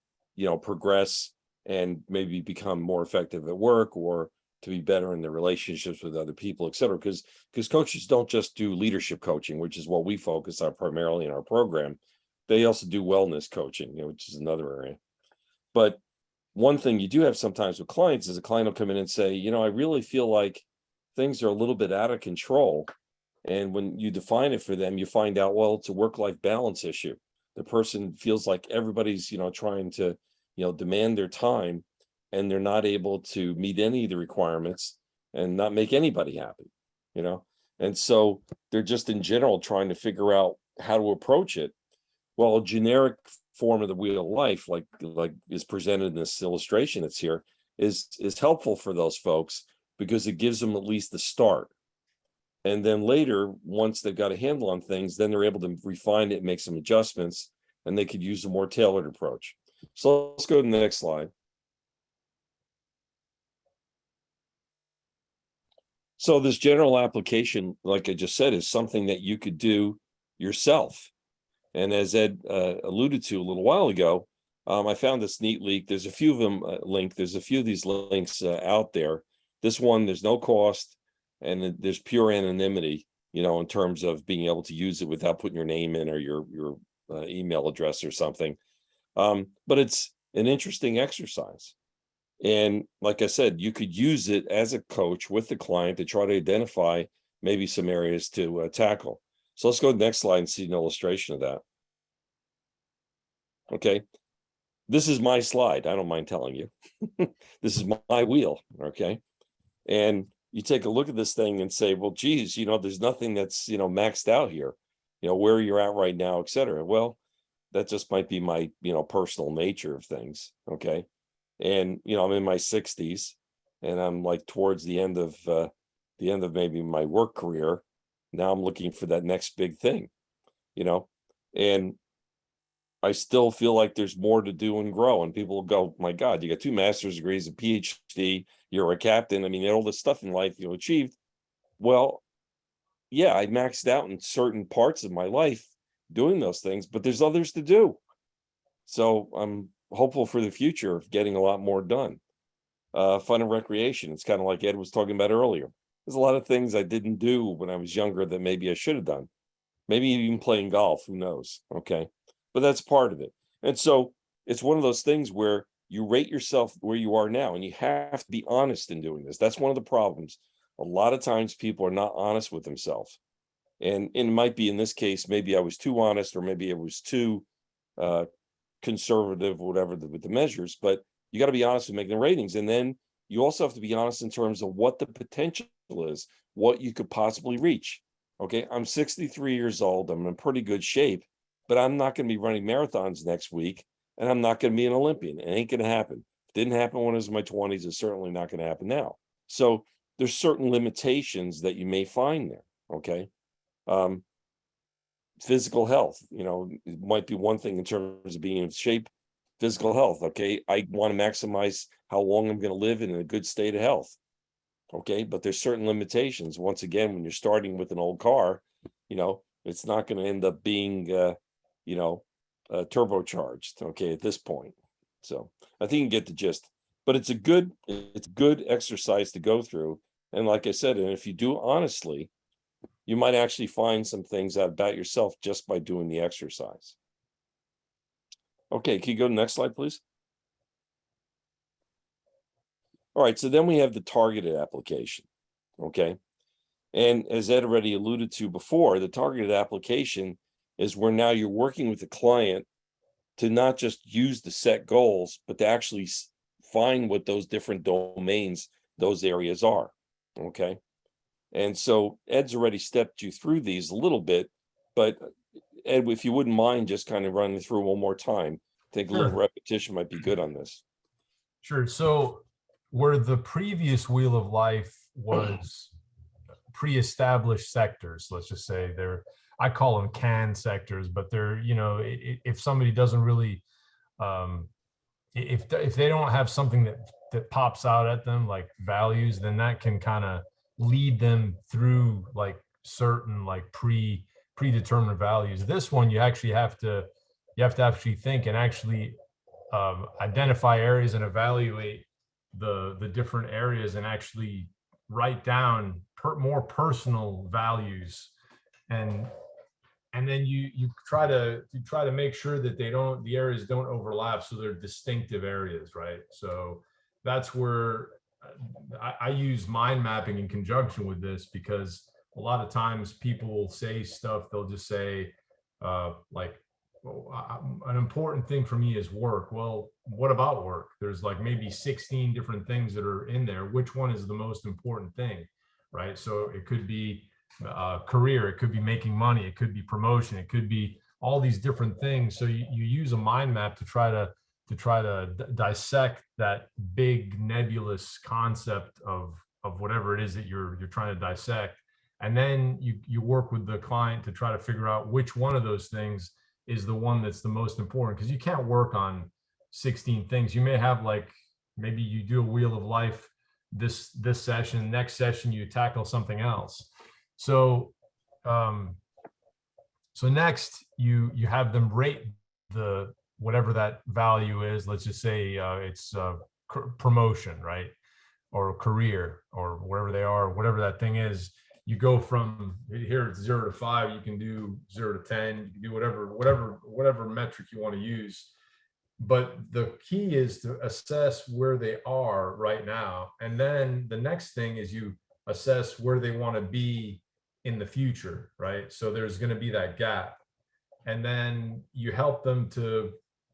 progress and maybe become more effective at work, or to be better in their relationships with other people, et cetera. Because coaches don't just do leadership coaching, which is what we focus on primarily in our program. They also do wellness coaching, which is another area. But one thing you do have sometimes with clients is a client will come in and say, I really feel like things are a little bit out of control. And when you define it for them, you find out, well, it's a work-life balance issue. The person feels like everybody's, trying to, demand their time, and they're not able to meet any of the requirements and not make anybody happy, And so they're just in general trying to figure out how to approach it. Well, a generic form of the wheel of life, like is presented in this illustration that's here, is helpful for those folks because it gives them at least the start. And then later, once they've got a handle on things, then they're able to refine it, make some adjustments, and they could use a more tailored approach. So let's go to the next slide. So this general application, like I just said, is something that you could do yourself. And as Ed alluded to a little while ago, I found this neat link. There's a few of them linked. There's a few of these links out there. This one, there's no cost, and there's pure anonymity, in terms of being able to use it without putting your name in or your email address or something. But it's an interesting exercise. And like I said, you could use it as a coach with the client to try to identify maybe some areas to tackle. So let's go to the next slide and see an illustration of that. Okay. This is my slide. I don't mind telling you. This is my wheel. Okay. And you take a look at this thing and say, well, geez, there's nothing that's, maxed out here, where you're at right now, et cetera. Well, that just might be my, personal nature of things. Okay. And, I'm in my 60s, and I'm like towards the end of maybe my work career. Now I'm looking for that next big thing, and I still feel like there's more to do and grow. And people will go, my God, you got 2 master's degrees, a PhD, you're a captain. I mean, all this stuff in life you achieved. Well, yeah, I maxed out in certain parts of my life doing those things, but there's others to do. So I'm hopeful for the future of getting a lot more done. Fun and recreation. It's kind of like Ed was talking about earlier. There's a lot of things I didn't do when I was younger that maybe I should have done. Maybe even playing golf, who knows? Okay. But that's part of it. And so it's one of those things where you rate yourself where you are now, and you have to be honest in doing this. That's one of the problems. A lot of times people are not honest with themselves. And it might be in this case, maybe I was too honest, or maybe it was too conservative, or whatever with the measures, but you got to be honest with making the ratings. And then you also have to be honest in terms of what the potential is, what you could possibly reach. Okay, I'm 63 years old. I'm in pretty good shape, but I'm not going to be running marathons next week, and I'm not going to be an Olympian. It ain't going to happen. It didn't happen when I was in my 20s. It's certainly not going to happen now. So there's certain limitations that you may find there. Okay. Physical health, it might be one thing in terms of being in shape. Physical health. Okay. I want to maximize how long I'm going to live in a good state of health. Okay. But there's certain limitations. Once again, when you're starting with an old car, it's not going to end up being, turbocharged. Okay. At this point. So I think you get the gist, but it's a good exercise to go through. And like I said, and if you do honestly, you might actually find some things out about yourself just by doing the exercise. Okay, can you go to the next slide, please? All right, so then we have the targeted application, okay? And as Ed already alluded to before, the targeted application is where now you're working with the client to not just use the set goals, but to actually find what those different domains, those areas are, okay? And so Ed's already stepped you through these a little bit, but Ed, if you wouldn't mind just kind of running through one more time, I think a little repetition might be good on this. Sure. So where the previous wheel of life was pre-established sectors, let's just say I call them can sectors, but they're, if somebody doesn't really, if they don't have something that pops out at them, like values, then that can kind of lead them through like certain like predetermined values. This one, you have to actually think and actually identify areas and evaluate the different areas and actually write down more personal values, and then you try to make sure that the areas don't overlap, so they're distinctive areas, right? So that's where I use mind mapping in conjunction with this, because a lot of times people will say stuff, they'll just say like, an important thing for me is work. Well, what about work? There's like maybe 16 different things that are in there. Which one is the most important thing, right? So it could be career, it could be making money, it could be promotion, it could be all these different things. So you use a mind map to try to dissect that big nebulous concept of whatever it is that you're trying to dissect. And then you work with the client to try to figure out which one of those things is the one that's the most important, because you can't work on 16 things. You may have, like, maybe you do a wheel of life this session, next session you tackle something else. So so next you have them rate the whatever that value is. Let's just say it's promotion, right? Or career, or wherever they are, whatever that thing is. You go from here, it's 0 to 5. You can do 0 to 10. You can do whatever metric you want to use. But the key is to assess where they are right now. And then the next thing is you assess where they want to be in the future, right? So there's going to be that gap. And then you help them to,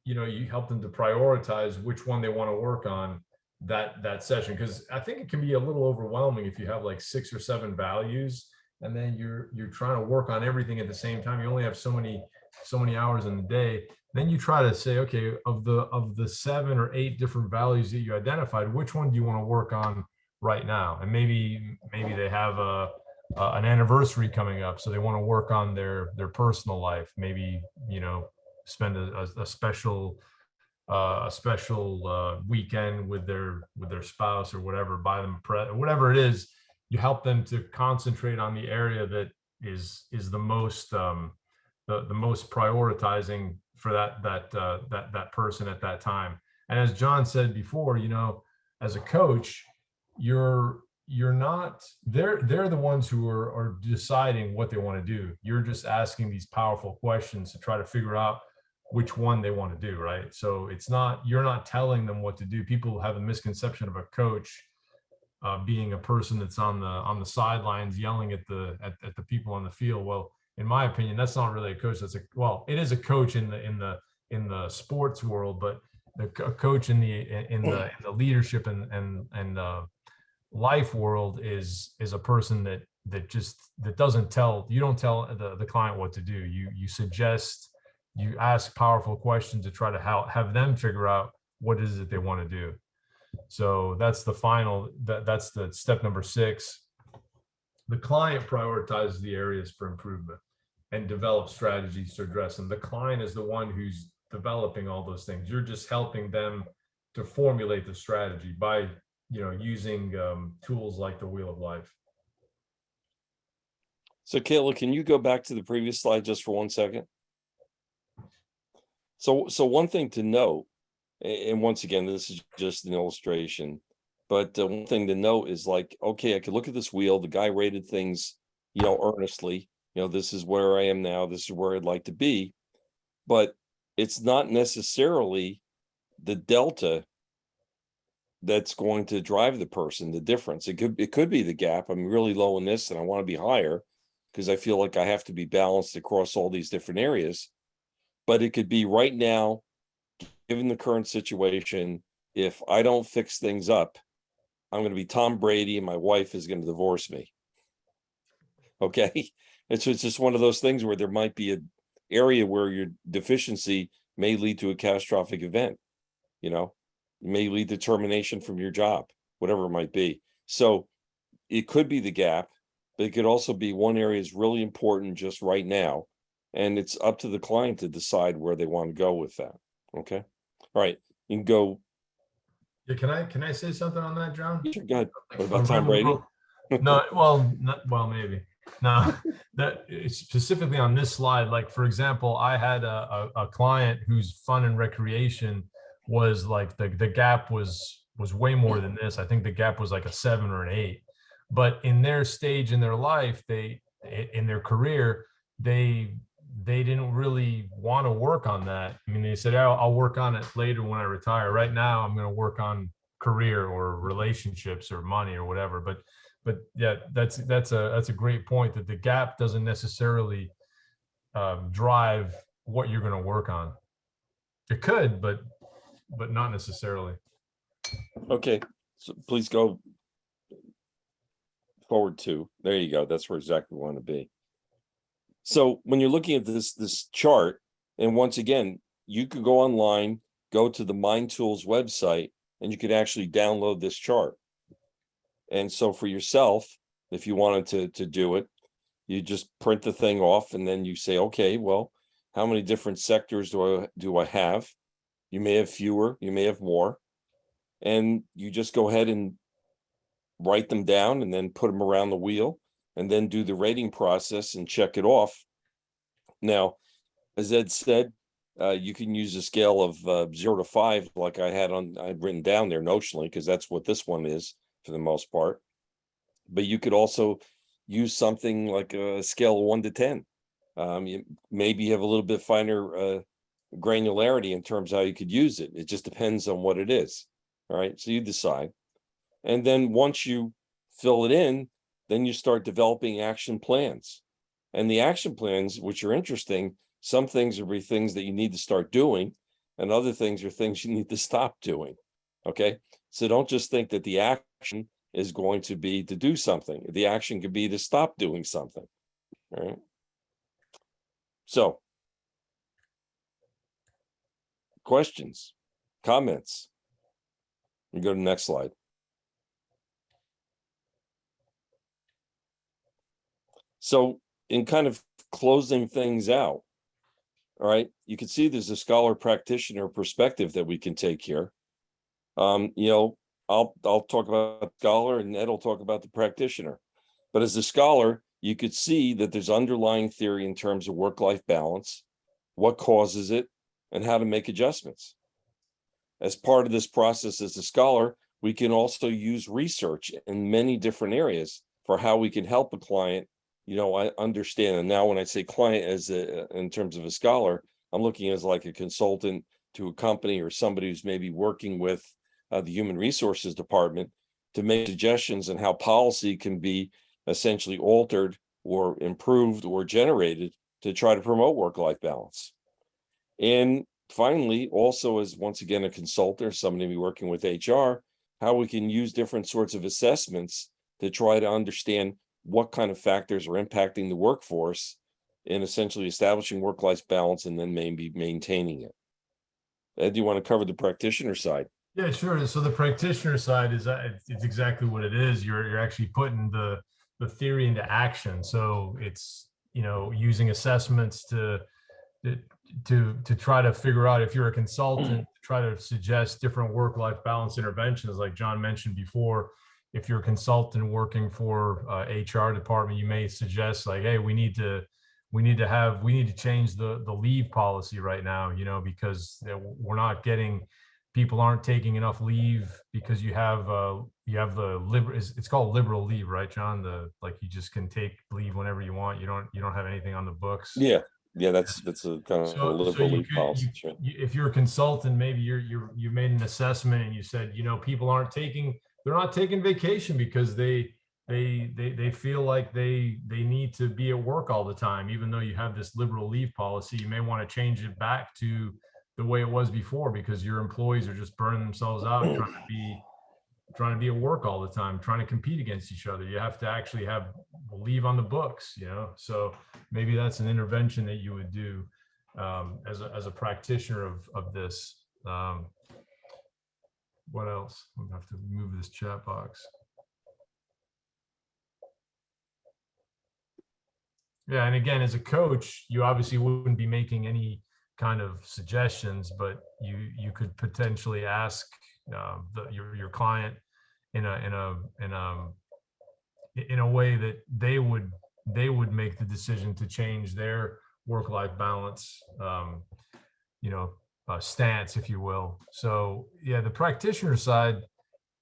prioritize which one they want to work on that session. Because I think it can be a little overwhelming if you have like 6 or 7 values, and then you're trying to work on everything at the same time. You only have so many hours in the day. Then you try to say, okay, of the 7 or 8 different values that you identified, which one do you want to work on right now? And maybe they have an anniversary coming up, so they want to work on their personal life. Maybe, spend a special weekend with their spouse or whatever, buy them whatever it is. You help them to concentrate on the area that is the most the most prioritizing for that person at that time. And as John said before, as a coach, you're not, they're the ones who are deciding what they want to do. You're just asking these powerful questions to try to figure out which one they want to do, right? So you're not telling them what to do. People have a misconception of a coach being a person that's on the sidelines yelling at the people on the field. Well, in my opinion, that's not really a coach. It is a coach in the sports world, but a coach in the leadership and life world is a person that doesn't tell, you don't tell the client what to do. You suggest, you ask powerful questions to try to have them figure out what it is that they want to do. So that's that's the step number 6. The client prioritizes the areas for improvement and develops strategies to address them. The client is the one who's developing all those things. You're just helping them to formulate the strategy by using tools like the Wheel of Life. So Kayla, can you go back to the previous slide just for 1 second? So one thing to note, and once again, this is just an illustration, but one thing to note is, like, okay, I could look at this wheel. The guy rated things, earnestly. This is where I am now. This is where I'd like to be. But it's not necessarily the delta that's going to drive the person, the difference. It could be the gap. I'm really low in this and I want to be higher because I feel like I have to be balanced across all these different areas. But it could be right now, given the current situation, if I don't fix things up, I'm going to be Tom Brady and my wife is going to divorce me. Okay. It's just one of those things where there might be an area where your deficiency may lead to a catastrophic event. It may lead to termination from your job, whatever it might be. So it could be the gap, but it could also be one area is really important just right now. And it's up to the client to decide where they want to go with that. Okay. All right. You can go. Yeah, can I say something on that, John? Sure, go ahead. What about Tom Brady? No, maybe. No, that specifically on this slide, like, for example, I had a client whose fun and recreation was like the gap was was way more than this. I think the gap was like a 7 or an 8. But in their stage in their life, in their career, they didn't really want to work on that. I mean, they said, "Oh, I'll work on it later when I retire. Right now, I'm going to work on career or relationships or money or whatever." But yeah, that's a great point, that the gap doesn't necessarily drive what you're going to work on. It could, but not necessarily. Okay, so please go forward to, there you go. That's where exactly we want to be. So when you're looking at this chart, and once again, you could go online, go to the Mind Tools website, and you could actually download this chart. And so for yourself, if you wanted to do it, you just print the thing off, and then you say, okay, well, how many different sectors do I have? You may have fewer, you may have more, and you just go ahead and write them down and then put them around the wheel, and then do the rating process and check it off. Now, as Ed said, you can use a scale of 0 to 5, like I'd written down there notionally, because that's what this one is for the most part. But you could also use something like a scale of 1 to 10. Maybe you have a little bit finer granularity in terms of how you could use it. It just depends on what it is. All right, so you decide. And then once you fill it in, then you start developing action plans. And the action plans, which are interesting, some things will be things that you need to start doing, and other things are things you need to stop doing. Okay, so don't just think that the action is going to be to do something. The action could be to stop doing something. All right. So, questions, comments? You go to the next slide. So, in kind of closing things out, all right, you can see there's a scholar-practitioner perspective that we can take here. You know, I'll talk about scholar, and Ed will talk about the practitioner. But as a scholar, you could see that there's underlying theory in terms of work-life balance, what causes it, and how to make adjustments. As part of this process as a scholar, we can also use research in many different areas for how we can help a client, you know, I understand. And now when I say client in terms of a scholar, I'm looking as like a consultant to a company or somebody who's maybe working with the human resources department to make suggestions on how policy can be essentially altered or improved or generated to try to promote work-life balance. And finally, also as once again a consultant, somebody to be working with HR, how we can use different sorts of assessments to try to understand what kind of factors are impacting the workforce in essentially establishing work-life balance and then maybe maintaining it. Ed, do you want to cover the practitioner side? Yeah, sure. So the practitioner side is it's exactly what it is. You're actually putting the theory into action. So it's, you know, using assessments to try to figure out, if you're a consultant, try to suggest different work-life balance interventions, like John mentioned before. If you're a consultant working for HR department, you may suggest like, hey, we need to change the leave policy right now, you know, because we're not getting, people aren't taking enough leave because you have the liberal, it's called liberal leave, right, John? Like you just can take leave whenever you want. You don't have anything on the books. Yeah, that's a kind of a liberal leave policy. If you're a consultant, maybe you made an assessment and you said, you know, people they're not taking vacation because they feel like they need to be at work all the time. Even though you have this liberal leave policy, you may want to change it back to the way it was before, because your employees are just burning themselves out trying to be at work all the time, trying to compete against each other. You have to actually have leave on the books, you know. So maybe that's an intervention that you would do as a practitioner of this. What else? I'm gonna have to move this chat box. Yeah, and again, as a coach, you obviously wouldn't be making any kind of suggestions, but you could potentially ask your client in a way that they would make the decision to change their work-life balance, you know, stance, if you will. So yeah, the practitioner side,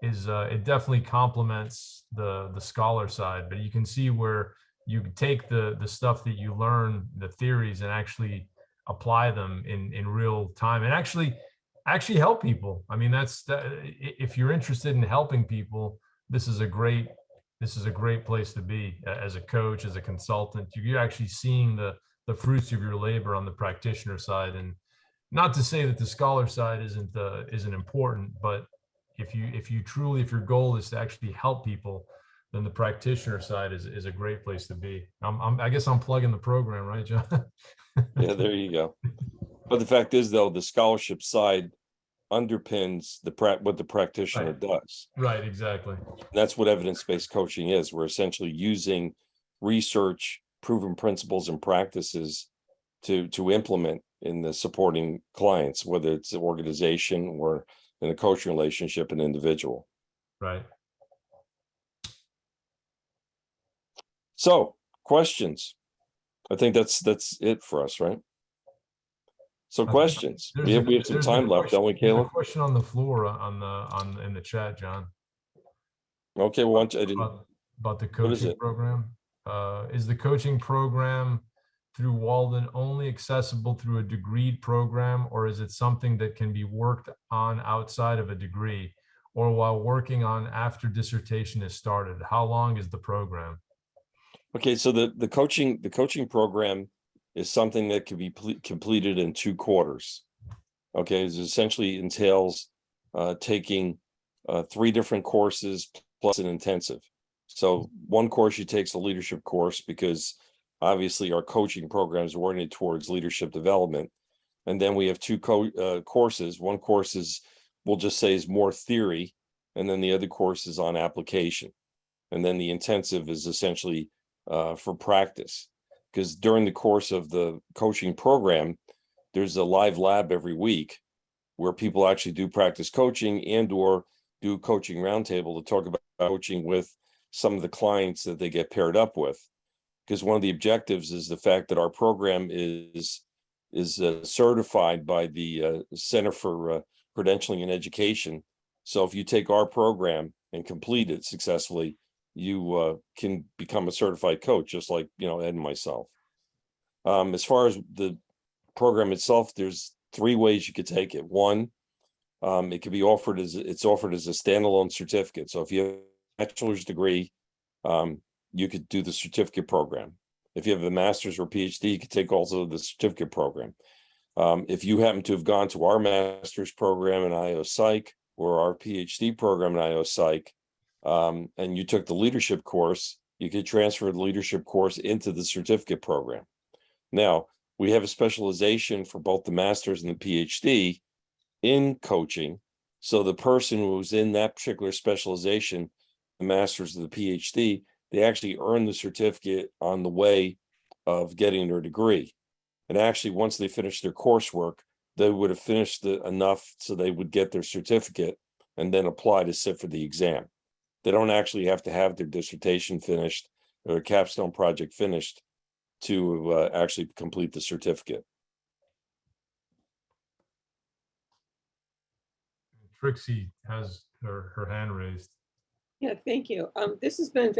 is it definitely complements the scholar side, but you can see where you can take the stuff that you learn, the theories, and actually apply them in real time and actually help people. I mean, if you're interested in helping people, this is a great place to be as a coach, as a consultant. You're actually seeing the fruits of your labor on the practitioner side. And not to say that the scholar side isn't important, but if your goal is to actually help people, then the practitioner side is a great place to be. I guess I'm plugging the program, right, John? Yeah, there you go. But the fact is, though, the scholarship side underpins what the practitioner does. Right, exactly. That's what evidence-based coaching is. We're essentially using research, proven principles, and practices to implement in the supporting clients, whether it's an organization or in a coaching relationship, an individual. Right. So, questions. I think that's it for us, right? So questions. We have some time left, don't we, There's a Caleb? question on the floor in the chat, John. Okay, well, About the What is coaching it? program. Is the coaching program through Walden only accessible through a degreed program, or is it something that can be worked on outside of a degree or while working on after dissertation is started? How long is the program? Okay, so the coaching program is something that can be completed in 2 quarters. Okay, it essentially entails taking 3 different courses plus an intensive. So one course you take is a leadership course, because obviously our coaching program is oriented towards leadership development. And then we have 2 courses. One course is, we'll just say, is more theory, and then the other course is on application. And then the intensive is essentially for practice, because during the course of the coaching program, there's a live lab every week where people actually do practice coaching and or do coaching roundtable to talk about coaching with some of the clients that they get paired up with. Because one of the objectives is the fact that our program is certified by the Center for Credentialing and Education. So if you take our program and complete it successfully, you can become a certified coach, just like, Ed and myself. As far as the program itself, there's 3 ways you could take it. One, it could be offered as a standalone certificate. So if you have a bachelor's degree, you could do the certificate program. If you have a master's or PhD, you could take also the certificate program. If you happen to have gone to our master's program in IO Psych or our PhD program in IO Psych, and you took the leadership course, you could transfer the leadership course into the certificate program. Now, we have a specialization for both the master's and the PhD in coaching. So the person who's in that particular specialization, the master's or the PhD, they actually earn the certificate on the way of getting their degree. And actually, once they finish their coursework, they would have finished enough so they would get their certificate and then apply to sit for the exam. They don't actually have to have their dissertation finished or a capstone project finished to actually complete the certificate. Trixie has her hand raised. Yeah, thank you. This has been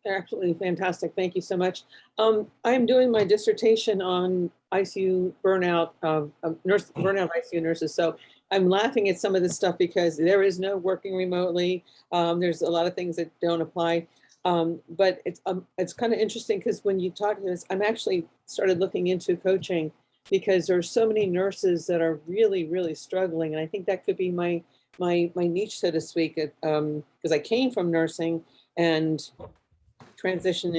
absolutely fantastic. Thank you so much. I'm doing my dissertation on ICU burnout, burnout ICU nurses. So I'm laughing at some of this stuff because there is no working remotely. There's a lot of things that don't apply. But it's kind of interesting because when you talk to this, I'm actually started looking into coaching because there's so many nurses that are really, really struggling. And I think that could be my niche, so to speak, because I came from nursing and transitioned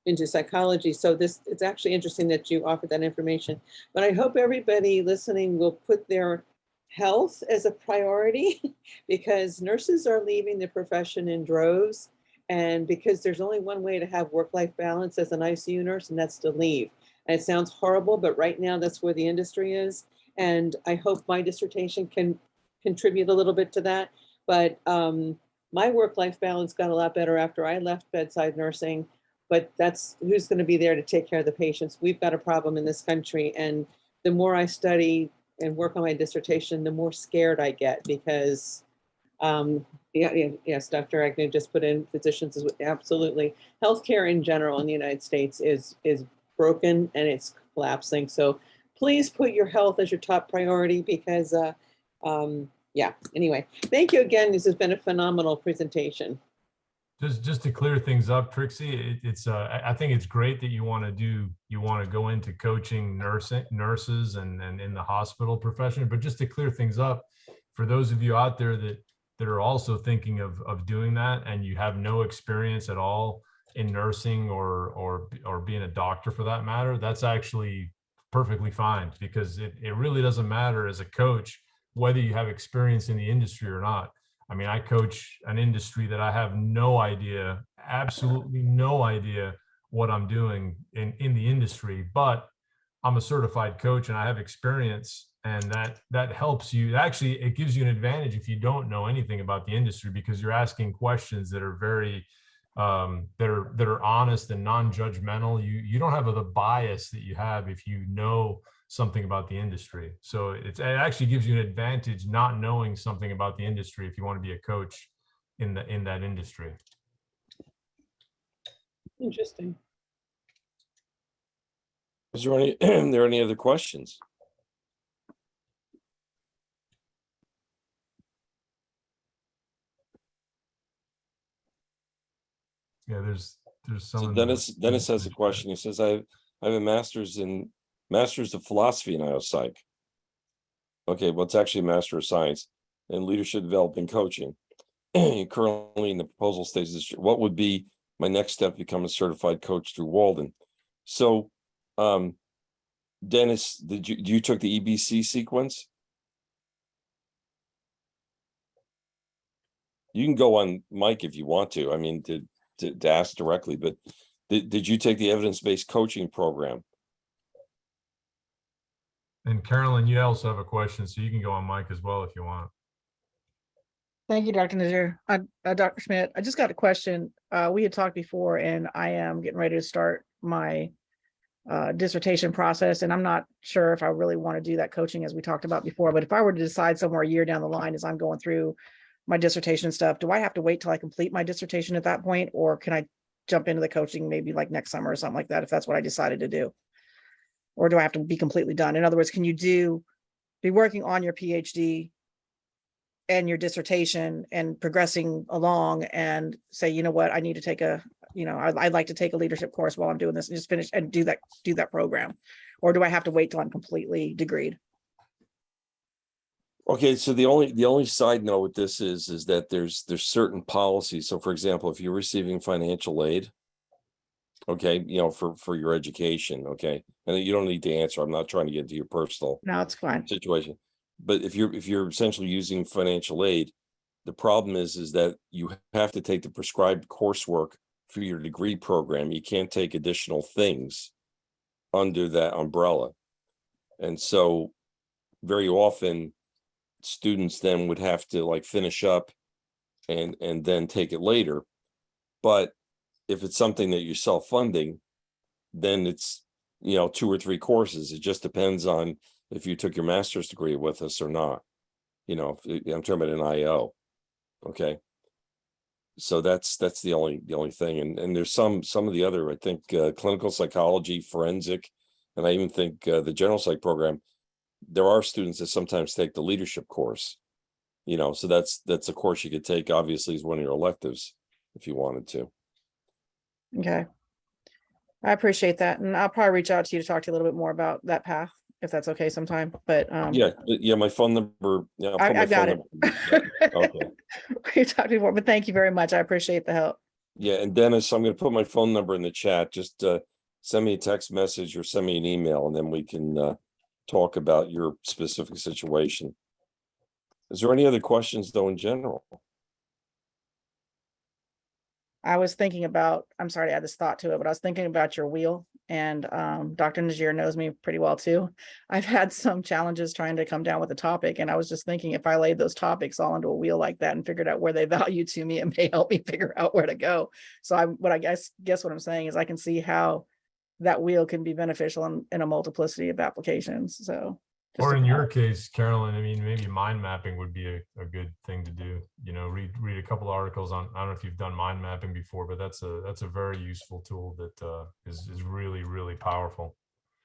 into psychology. So it's actually interesting that you offered that information. But I hope everybody listening will put their health as a priority because nurses are leaving the profession in droves. And because there's only one way to have work-life balance as an ICU nurse, and that's to leave. And it sounds horrible, but right now that's where the industry is. And I hope my dissertation can contribute a little bit to that. But my work-life balance got a lot better after I left bedside nursing, but that's who's going to be there to take care of the patients. We've got a problem in this country. And the more I study and work on my dissertation, the more scared I get because Yes, Dr. Agnew just put in physicians is absolutely. Healthcare in general in the United States is broken and it's collapsing. So please put your health as your top priority because, yeah, anyway, thank you again. This has been a phenomenal presentation. Just to clear things up, Trixie, I think it's great that you want to go into coaching nurses and in the hospital profession, but just to clear things up, for those of you out there that are also thinking of doing that and you have no experience at all in nursing or being a doctor for that matter, that's actually perfectly fine, because it really doesn't matter as a coach whether you have experience in the industry or not. I mean, I coach an industry that I have no idea, absolutely no idea what I'm doing in the industry, but I'm a certified coach and I have experience, and that helps you. Actually, it gives you an advantage if you don't know anything about the industry, because you're asking questions that are very that are honest and non-judgmental. You don't have the bias that you have if you know something about the industry. So it actually gives you an advantage not knowing something about the industry if you want to be a coach in that industry. Interesting. Is there any other questions? Yeah, there's So someone. Dennis has a question. He says, I have a master's of philosophy in IO-Psych. Okay, well, it's actually a Master of Science in Leadership Development Coaching. Currently in the proposal stage, what would be my next step to become a certified coach through Walden? So, Dennis, do you took the EBC sequence? You can go on Mike if you want to. I mean, to ask directly, but did you take the evidence-based coaching program? And Carolyn, you also have a question, so you can go on mic as well if you want. Thank you, Dr. Nazir. Dr. Schmidt, I just got a question. We had talked before, and I am getting ready to start my dissertation process, and I'm not sure if I really want to do that coaching as we talked about before, but if I were to decide somewhere a year down the line as I'm going through my dissertation stuff, do I have to wait till I complete my dissertation at that point, or can I jump into the coaching maybe like next summer or something like that if that's what I decided to do? Or do I have to be completely done? In other words, can you be working on your PhD and your dissertation and progressing along and say, you know what, I need to take I'd like to take a leadership course while I'm doing this and just finish and do that program? Or do I have to wait till I'm completely degreed? Okay, so the only side note with this is that there's certain policies. So for example, if you're receiving financial aid, okay, for your education, okay, and you don't need to answer. I'm not trying to get into your personal No, it's fine. situation. But if you're essentially using financial aid, the problem is that you have to take the prescribed coursework for your degree program. You can't take additional things under that umbrella. And so very often students then would have to like finish up and then take it later. But if it's something that you're self-funding, then it's 2 or 3 courses. It just depends on if you took your master's degree with us or not. I'm talking about an IO. Okay. So that's the only thing. And there's some of the other, I think, clinical psychology, forensic, and I even think the general psych program, there are students that sometimes take the leadership course, so that's a course you could take, obviously, as one of your electives if you wanted to. Okay. I appreciate that. And I'll probably reach out to you to talk to you a little bit more about that path, if that's okay sometime. But yeah, my phone number. Yeah, I'll put my I got phone it. number. Yeah, okay. We talked before, but thank you very much. I appreciate the help. Yeah, and Dennis, I'm going to put my phone number in the chat. Just send me a text message or send me an email, and then we can talk about your specific situation. Is there any other questions, though, in general? I was thinking about, I'm sorry to add this thought to it, but I was thinking about your wheel, and Dr. Nazir knows me pretty well too. I've had some challenges trying to come down with a topic, and I was just thinking if I laid those topics all into a wheel like that and figured out where they value to me, it may help me figure out where to go. So I guess what I'm saying is I can see how that wheel can be beneficial in a multiplicity of applications. So Just Or a in your thought. case, Carolyn, I mean, maybe mind mapping would be a good thing to do. You know, read a couple articles on, I don't know if you've done mind mapping before, but that's a very useful tool that is really, really powerful.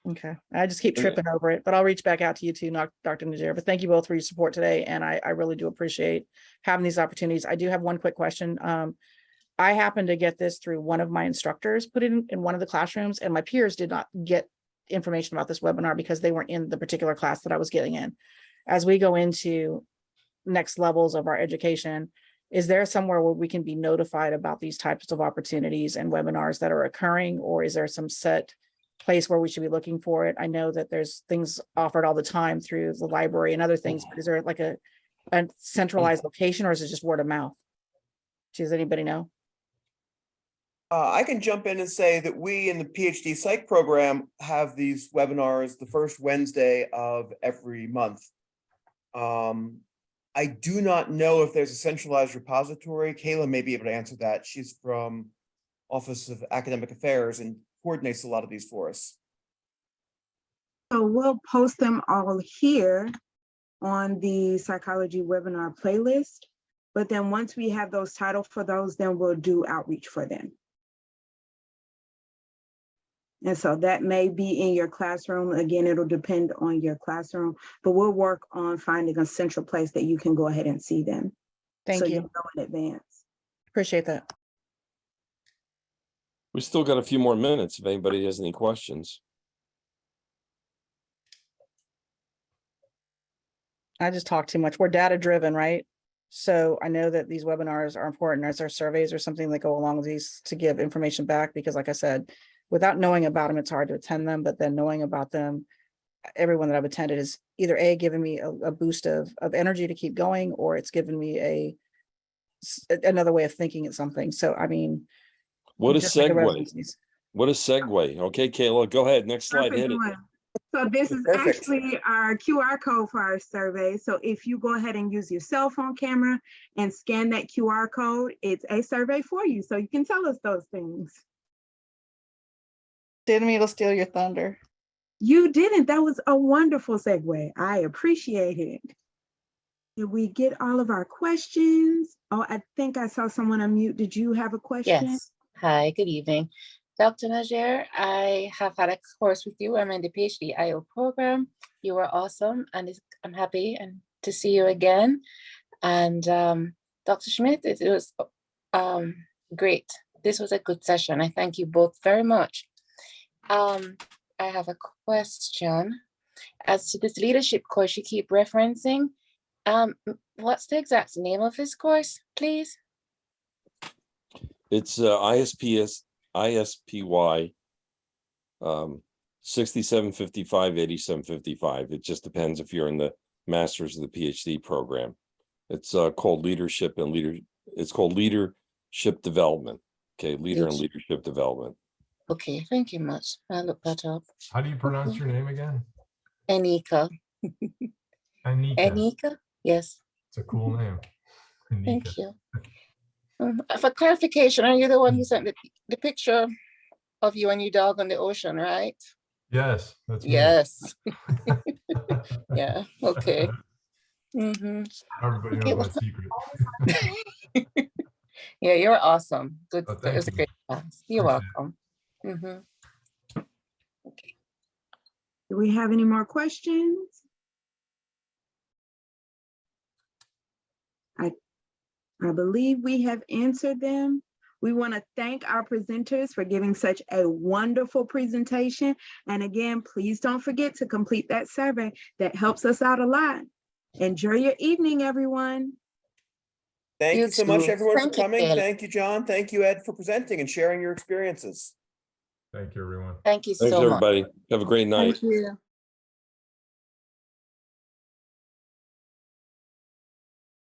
Okay, I just keep tripping over it, but I'll reach back out to you too, Dr. Najir. But thank you both for your support today, and I really do appreciate having these opportunities. I do have one quick question. I happened to get this through one of my instructors, put it in one of the classrooms, and my peers did not get information about this webinar because they weren't in the particular class that I was getting in. As we go into next levels of our education, is there somewhere where we can be notified about these types of opportunities and webinars that are occurring, or is there some set place where we should be looking for it? I know that there's things offered all the time through the library and other things, but is there like a centralized location, or is it just word of mouth? Does anybody know? I can jump in and say that we in the PhD Psych program have these webinars the first Wednesday of every month. I do not know if there's a centralized repository. Kayla may be able to answer that. She's from Office of Academic Affairs and coordinates a lot of these for us. So we'll post them all here on the psychology webinar playlist. But then once we have those titles for those, then we'll do outreach for them. And so that may be in your classroom. Again, it'll depend on your classroom, but we'll work on finding a central place that you can go ahead and see them. Thank So you. you'll know in advance. Appreciate that. We still got a few more minutes if anybody has any questions. I just talk too much. We're data driven, right? So I know that these webinars are important as our surveys or something that go along with these to give information back, because like I said, without knowing about them, it's hard to attend them, but then knowing about them, everyone that I've attended is either given me a boost of energy to keep going, or it's given me another way of thinking at something. So, I mean, What a just like the segue. residencies. What a segue. Okay, Kayla, go ahead. Next slide, hit it. So this is Perfect. actually our QR code for our survey. So if you go ahead and use your cell phone camera and scan that QR code, it's a survey for you. So you can tell us those things. Didn't mean to steal your thunder. You didn't. That was a wonderful segue. I appreciate it. Did we get all of our questions? Oh, I think I saw someone unmute. Did you have a question? Yes. Hi, good evening. Dr. Najir, I have had a course with you. I'm in the PhD IO program. You were awesome, and I'm happy to see you again. And Dr. Schmidt, it was great. This was a good session. I thank you both very much. I have a question as to this leadership course you keep referencing. What's the exact name of this course, please? It's ISPY 6755, 8755. It just depends if you're in the master's or the PhD program. It's called leadership development. Okay, leader and leadership development. Okay, thank you much. I'll look that up. How do you pronounce your name again? Anika. Anika. Anika? Yes. It's a cool name. Anika. Thank you. For clarification, are you the one who sent the picture of you and your dog on the ocean, right? Yes, that's me. Yes. Yeah, okay. Mm-hmm. Everybody Okay, knows my secret. Yeah, you're awesome. Good. Oh, It thank was a you. great class. You're Appreciate welcome. Mm-hmm. Okay. Do we have any more questions? I believe we have answered them. We want to thank our presenters for giving such a wonderful presentation. And again, please don't forget to complete that survey. That helps us out a lot. Enjoy your evening, everyone. Thank You you so much, too. everyone, for Thank you, coming. Kayla. Thank you, John. Thank you, Ed, for presenting and sharing your experiences. Thank you, everyone. Thank you Thanks, so much. everybody. Have a great night. Thank you.